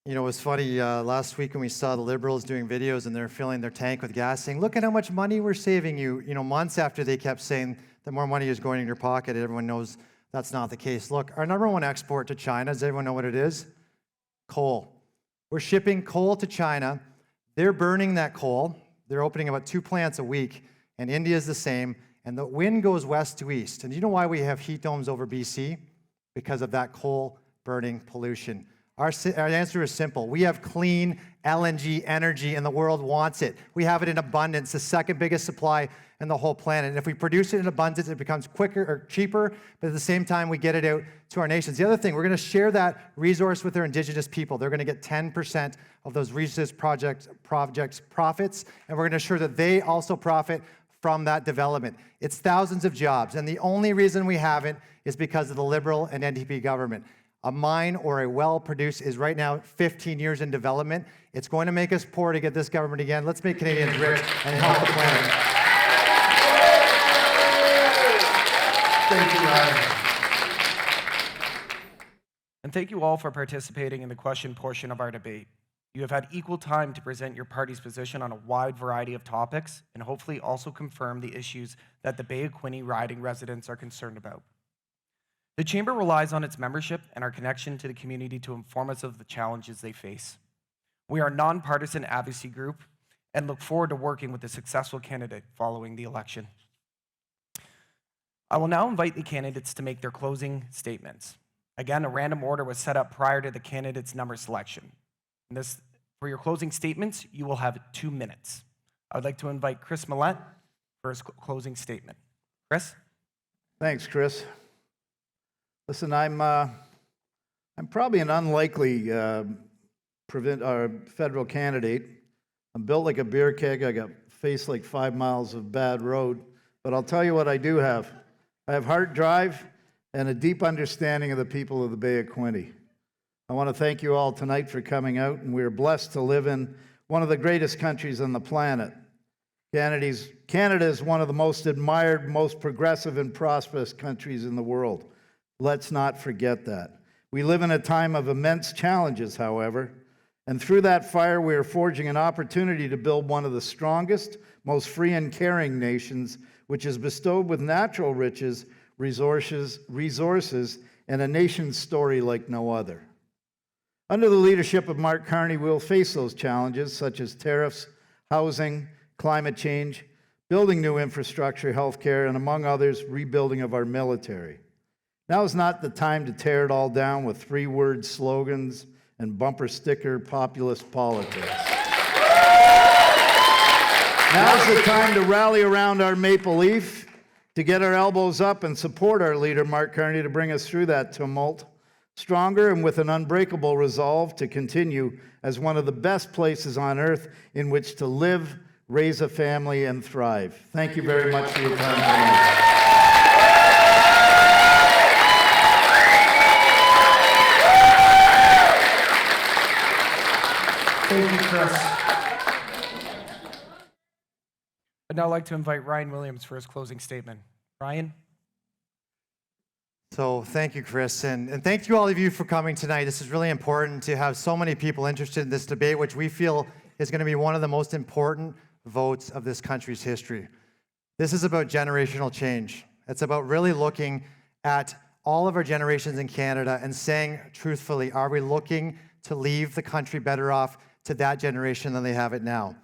You know, it was funny, last week when we saw the Liberals doing videos and they're filling their tank with gas, saying, look at how much money we're saving you. You know, months after they kept saying the more money is going in your pocket, everyone knows that's not the case. Look, our #1 export to China, does everyone know what it is? Coal. We're shipping coal to China. They're burning that coal. They're opening about 2 plants a week, and India's the same, and the wind goes west to east. And do you know why we have heat domes over BC? Because of that coal burning pollution. Our answer is simple. We have clean LNG energy and the world wants it. We have it in abundance, the second biggest supply in the whole planet. And if we produce it in abundance, it becomes quicker or cheaper, but at the same time, we get it out to our nations. The other thing, we're going to share that resource with our Indigenous people. They're going to get 10% of those resource projects profits, and we're going to ensure that they also profit from that development. It's thousands of jobs, and the only reason we haven't is because of the Liberal and NDP government. A mine or a well produced is right now 15 years in development. It's going to make us poor to get this government again. Let's make Canadians rich and help the planet. Thank you, Ryan. And thank you all for participating in the question portion of our debate. You have had equal time to present your party's position on a wide variety of topics and hopefully also confirm the issues that the Bay of Quinte riding residents are concerned about. The Chamber relies on its membership and our connection to the community to inform us of the challenges they face. We are a nonpartisan advocacy group and look forward to working with a successful candidate following the election. I will now invite the candidates to make their closing statements. Again, a random order was set up prior to the candidate's number selection. For your closing statements, you will have 2 minutes. I would like to invite Chris Millett for his closing statement. Chris? Thanks, Chris. Listen, I'm probably an unlikely federal candidate. I'm built like a beer keg. I got face like 5 miles of bad road. But I'll tell you what I do have. I have heart, drive, and a deep understanding of the people of the Bay of Quinte. I want to thank you all tonight for coming out, and we are blessed to live in one of the greatest countries on the planet. Canada is one of the most admired, most progressive and prosperous countries in the world. Let's not forget that. We live in a time of immense challenges, however, and through that fire, we are forging an opportunity to build one of the strongest, most free and caring nations, which is bestowed with natural riches, resources, and a nation's story like no other. Under the leadership of Mark Carney, we'll face those challenges, such as tariffs, housing, climate change, building new infrastructure, healthcare, and among others, rebuilding of our military. Now is not the time to tear it all down with 3-word slogans and bumper sticker populist politics. Now is the time to rally around our maple leaf to get our elbows up and support our leader, Mark Carney, to bring us through that tumult, stronger and with an unbreakable resolve to continue as one of the best places on earth in which to live, raise a family, and thrive. Thank you very much for your time tonight. Thank you, Chris. I'd now like to invite Ryan Williams for his closing statement. Ryan? So thank you, Chris, and thank you all of you for coming tonight. This is really important to have so many people interested in this debate, which we feel is going to be one of the most important votes of this country's history. This is about generational change. It's about really looking at all of our generations in Canada and saying truthfully, are we looking to leave the country better off to that generation than they have it now?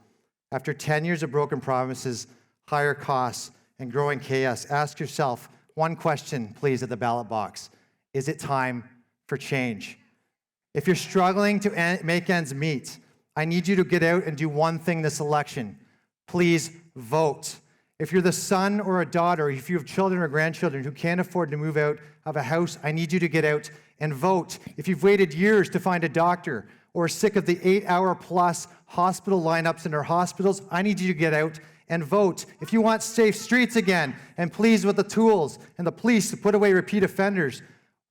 After 10 years of broken promises, higher costs, and growing chaos, ask yourself one question, please, at the ballot box. Is it time for change? If you're struggling to make ends meet, I need you to get out and do one thing this election. Please vote. If you're the son or a daughter, if you have children or grandchildren who can't afford to move out of a house, I need you to get out and vote. If you've waited years to find a doctor or are sick of the 8-hour-plus hospital lineups in our hospitals, I need you to get out and vote. If you want safe streets again and pleased with the tools and the police to put away repeat offenders,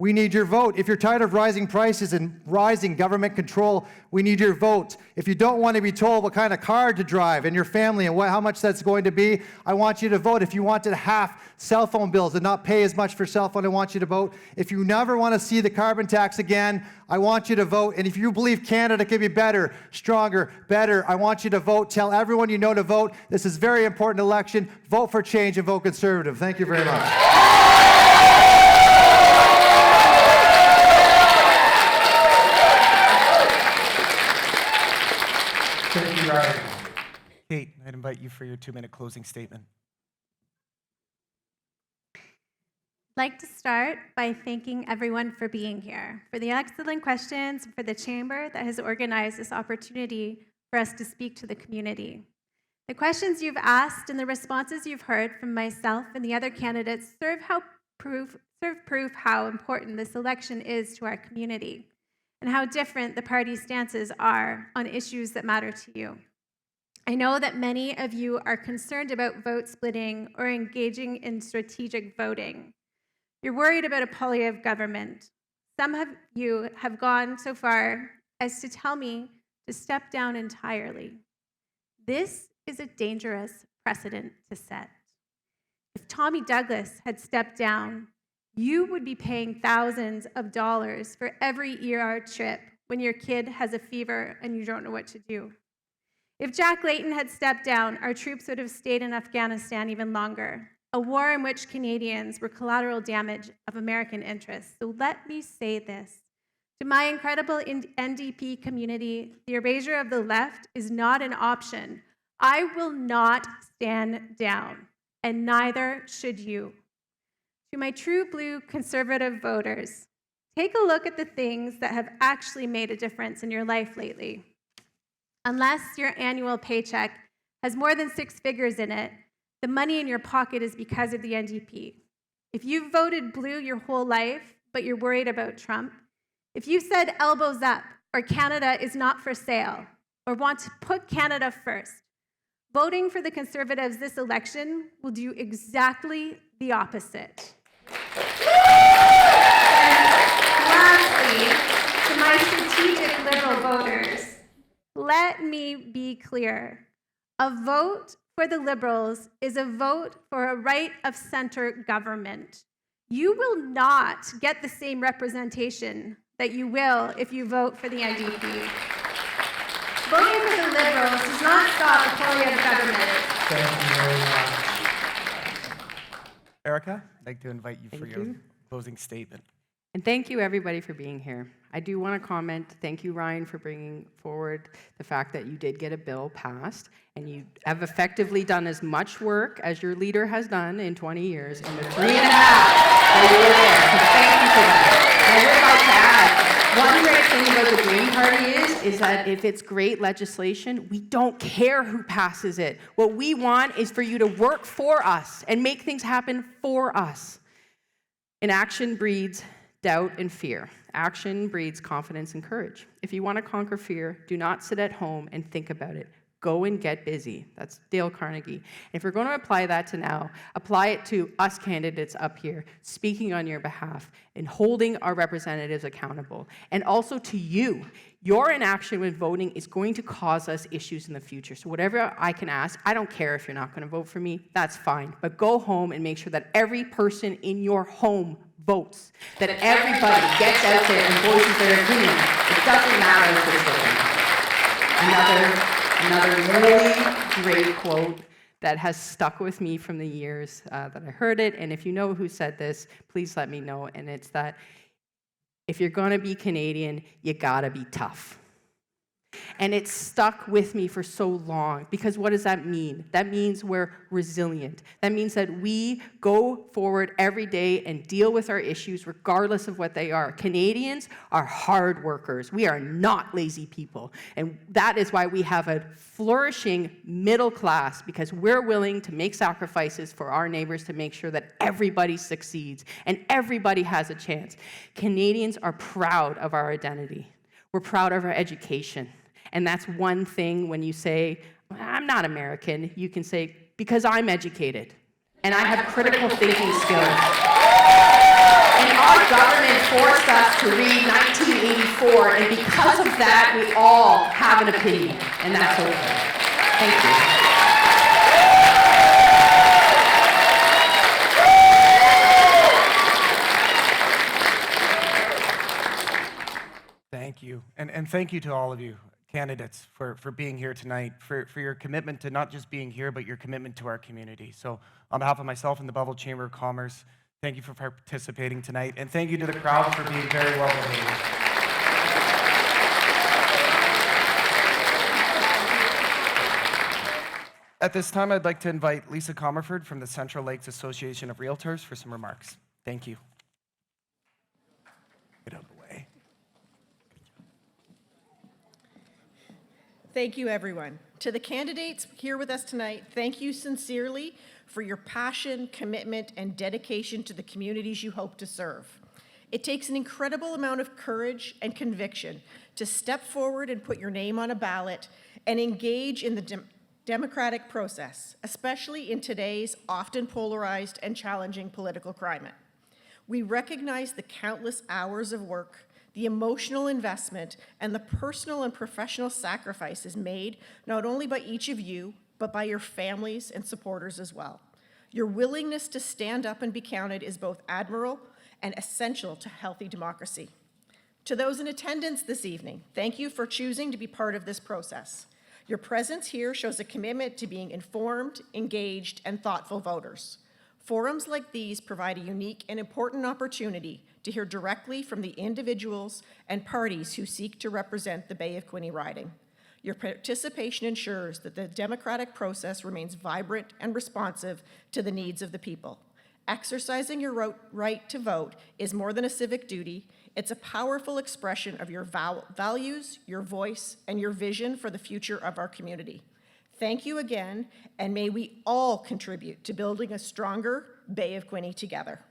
we need your vote. If you're tired of rising prices and rising government control, we need your vote. If you don't want to be told what kind of car to drive and your family and how much that's going to be, I want you to vote. If you want to half cell phone bills and not pay as much for cell phone, I want you to vote. If you never want to see the carbon tax again, I want you to vote. And if you believe Canada can be better, stronger, better, I want you to vote. Tell everyone you know to vote. This is a very important election. Vote for change and vote Conservative. Thank you very much. Thank you, Ryan. Kate, I'd invite you for your 2-minute closing statement. I'd like to start by thanking everyone for being here, for the excellent questions, and for the Chamber that has organized this opportunity for us to speak to the community. The questions you've asked and the responses you've heard from myself and the other candidates serve proof how important this election is to our community and how different the party stances are on issues that matter to you. I know that many of you are concerned about vote splitting or engaging in strategic voting. You're worried about a poly of government. Some of you have gone so far as to tell me to step down entirely. This is a dangerous precedent to set. If Tommy Douglas had stepped down, you would be paying thousands of dollars for every ER trip when your kid has a fever and you don't know what to do. If Jack Layton had stepped down, our troops would have stayed in Afghanistan even longer, a war in which Canadians were collateral damage of American interests. So let me say this. To my incredible NDP community, the erasure of the left is not an option. I will not stand down, and neither should you. To my true blue conservative voters, take a look at the things that have actually made a difference in your life lately. Unless your annual paycheck has more than 6 figures in it, the money in your pocket is because of the NDP. If you've voted blue your whole life, but you're worried about Trump, if you said elbows up, or Canada is not for sale, or want to put Canada first, voting for the Conservatives this election will do exactly the opposite. Lastly, to my strategic Liberal voters, let me be clear. A vote for the Liberals is a vote for a right-of-center government. You will not get the same representation that you will if you vote for the NDP. Voting for the Liberals does not stop the quality of government. Thank you very much. Erica, I'd like to invite you for Thank your you. closing statement. And thank you, everybody, for being here. I do want to comment, thank you, Ryan, for bringing forward the fact that you did get a bill passed, and you have effectively done as much work as your leader has done in 20 years in the 3.5 that you were there. So thank you for that. I would like to add, One great thing about the Green Party is that if it's great legislation, we don't care who passes it. What we want is for you to work for us and make things happen for us. Inaction breeds doubt and fear. Action breeds confidence and courage. If you want to conquer fear, do not sit at home and think about it. Go and get busy. That's Dale Carnegie. And if you're going to apply that to now, apply it to us candidates up here, speaking on your behalf and holding our representatives accountable. And also to you. Your inaction when voting is going to cause us issues in the future. So whatever I can ask, I don't care if you're not going to vote for me, that's fine. But go home and make sure that every person in your home votes, that everybody gets out there and voices their opinion. It doesn't matter if it's Another really great quote that has stuck with me from the years that I heard it. And if you know who said this, please let me know. And it's that if you're going to be Canadian, you got to be tough. And it stuck with me for so long, because what does that mean? That means we're resilient. That means that we go forward every day and deal with our issues regardless of what they are. Canadians are hard workers. We are not lazy people. And that is why we have a flourishing middle class, because we're willing to make sacrifices for our neighbors to make sure that everybody succeeds and everybody has a chance. Canadians are proud of our identity. We're proud of our education. And that's one thing when you say, I'm not American, you can say, because I'm educated and I have critical thinking skills. And our government forced us to read 1984, and because of that, we all have an opinion, and that's over. Thank you. Thank you. And thank you to all of you candidates for being here tonight, for your commitment to not just being here, but your commitment to our community. So on behalf of myself and the Belleville Chamber of Commerce, thank you for participating tonight. And thank you to the crowd for being very well behaved. At this time, I'd like to invite Lisa Comerford from the Central Lakes Association of Realtors for some remarks. Thank you. Get out of the way. Thank you, everyone. To the candidates here with us tonight, thank you sincerely for your passion, commitment, and dedication to the communities you hope to serve. It takes an incredible amount of courage and conviction to step forward and put your name on a ballot and engage in the democratic process, especially in today's often polarized and challenging political climate. We recognize the countless hours of work, the emotional investment, and the personal and professional sacrifices made not only by each of you, but by your families and supporters as well. Your willingness to stand up and be counted is both admirable and essential to healthy democracy. To those in attendance this evening, thank you for choosing to be part of this process. Your presence here shows a commitment to being informed, engaged, and thoughtful voters. Forums like these provide a unique and important opportunity to hear directly from the individuals and parties who seek to represent the Bay of Quinte riding. Your participation ensures that the democratic process remains vibrant and responsive to the needs of the people. Exercising your right to vote is more than a civic duty. It's a powerful expression of your values, your voice, and your vision for the future of our community. Thank you again, and may we all contribute to building a stronger Bay of Quinte together.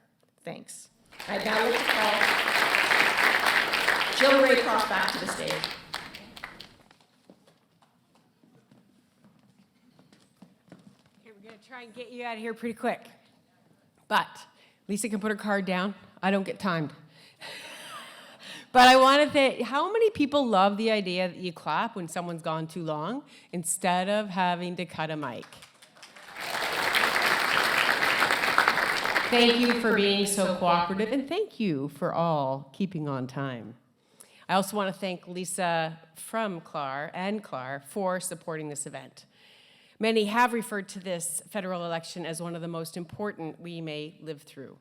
Thanks. I'd now like to call Jill Raycroft back to the stage. Okay, we're going to try and get you out of here pretty quick. But Lisa can put her card down. I don't get timed. But I want to think, how many people love the idea that you clap when someone's gone too long instead of having to cut a mic? Thank you for being so cooperative, and thank you for all keeping on time. I also want to thank Lisa from CLAR and CLAR for supporting this event. Many have referred to this federal election as one of the most important we may live through.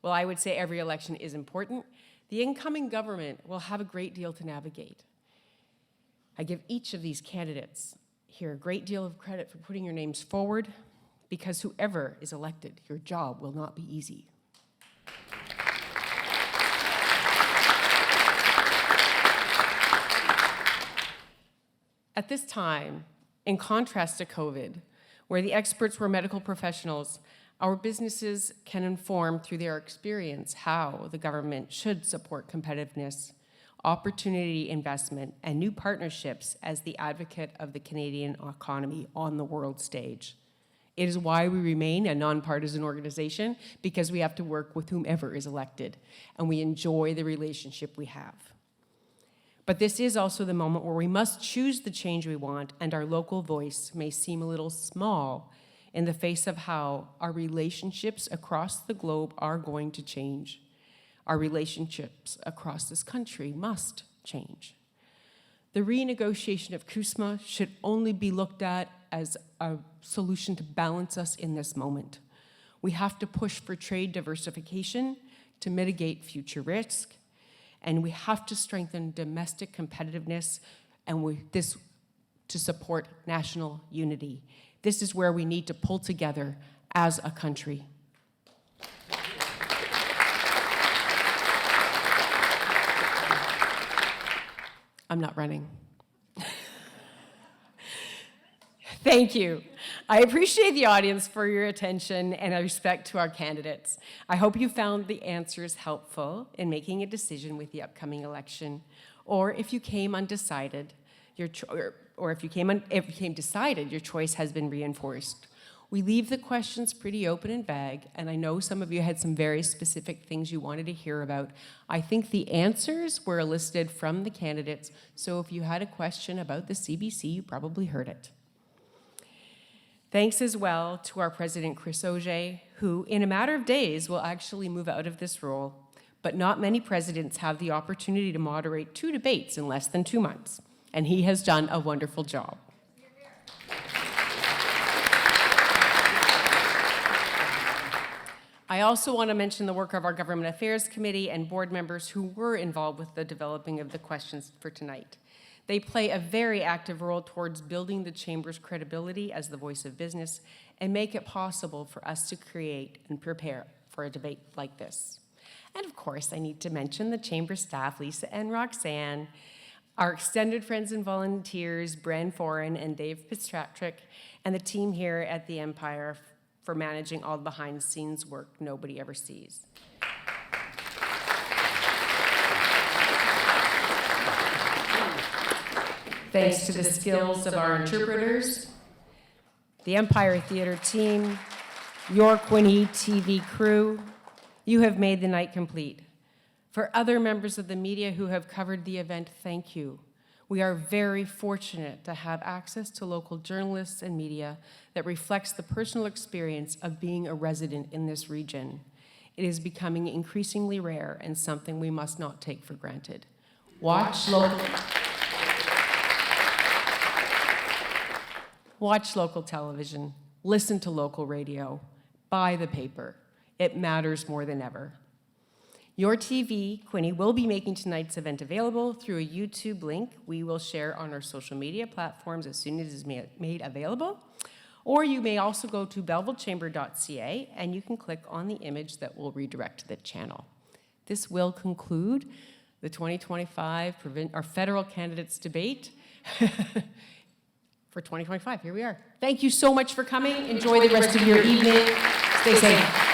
Well, I would say every election is important. The incoming government will have a great deal to navigate. I give each of these candidates here a great deal of credit for putting your names forward, because whoever is elected, your job will not be easy. At this time, in contrast to COVID, where the experts were medical professionals, our businesses can inform through their experience how the government should support competitiveness, opportunity investment, and new partnerships as the advocate of the Canadian economy on the world stage. It is why we remain a nonpartisan organization, because we have to work with whomever is elected, and we enjoy the relationship we have. But this is also the moment where we must choose the change we want, and our local voice may seem a little small in the face of how our relationships across the globe are going to change. Our relationships across this country must change. The renegotiation of CUSMA should only be looked at as a solution to balance us in this moment. We have to push for trade diversification to mitigate future risk, and we have to strengthen domestic competitiveness and this to support national unity. This is where we need to pull together as a country. I'm not running. Thank you. I appreciate the audience for your attention and respect to our candidates. I hope you found the answers helpful in making a decision with the upcoming election, or if you came undecided, if you came decided, your choice has been reinforced. We leave the questions pretty open and vague, and I know some of you had some very specific things you wanted to hear about. I think the answers were elicited from the candidates, so if you had a question about the CBC, you probably heard it. Thanks as well to our President, Chris Auger, who in a matter of days will actually move out of this role, but not many presidents have the opportunity to moderate 2 debates in less than 2 months, and he has done a wonderful job. I also want to mention the work of our Government Affairs Committee and board members who were involved with the developing of the questions for tonight. They play a very active role towards building the Chamber's credibility as the voice of business and make it possible for us to create and prepare for a debate like this. And of course, I need to mention the Chamber staff, Lisa and Roxanne, our extended friends and volunteers, Bren Foran and Dave Fitzpatrick, and the team here at the Empire for managing all the behind-the-scenes work nobody ever sees. Thanks to the skills of our interpreters, the Empire Theatre team, your YourTV crew, you have made the night complete. For other members of the media who have covered the event, thank you. We are very fortunate to have access to local journalists and media that reflects the personal experience of being a resident in this region. It is becoming increasingly rare and something we must not take for granted. Watch local television, listen to local radio, buy the paper. It matters more than ever. YourTV, Quinte, will be making tonight's event available through a YouTube link we will share on our social media platforms as soon as it is made available. Or you may also go to belvillechamber.ca and you can click on the image that will redirect to the channel. This will conclude the 2025 our federal candidates debate. For 2025, here we are. Thank you so much for coming. Enjoy the rest of your evening. Stay safe.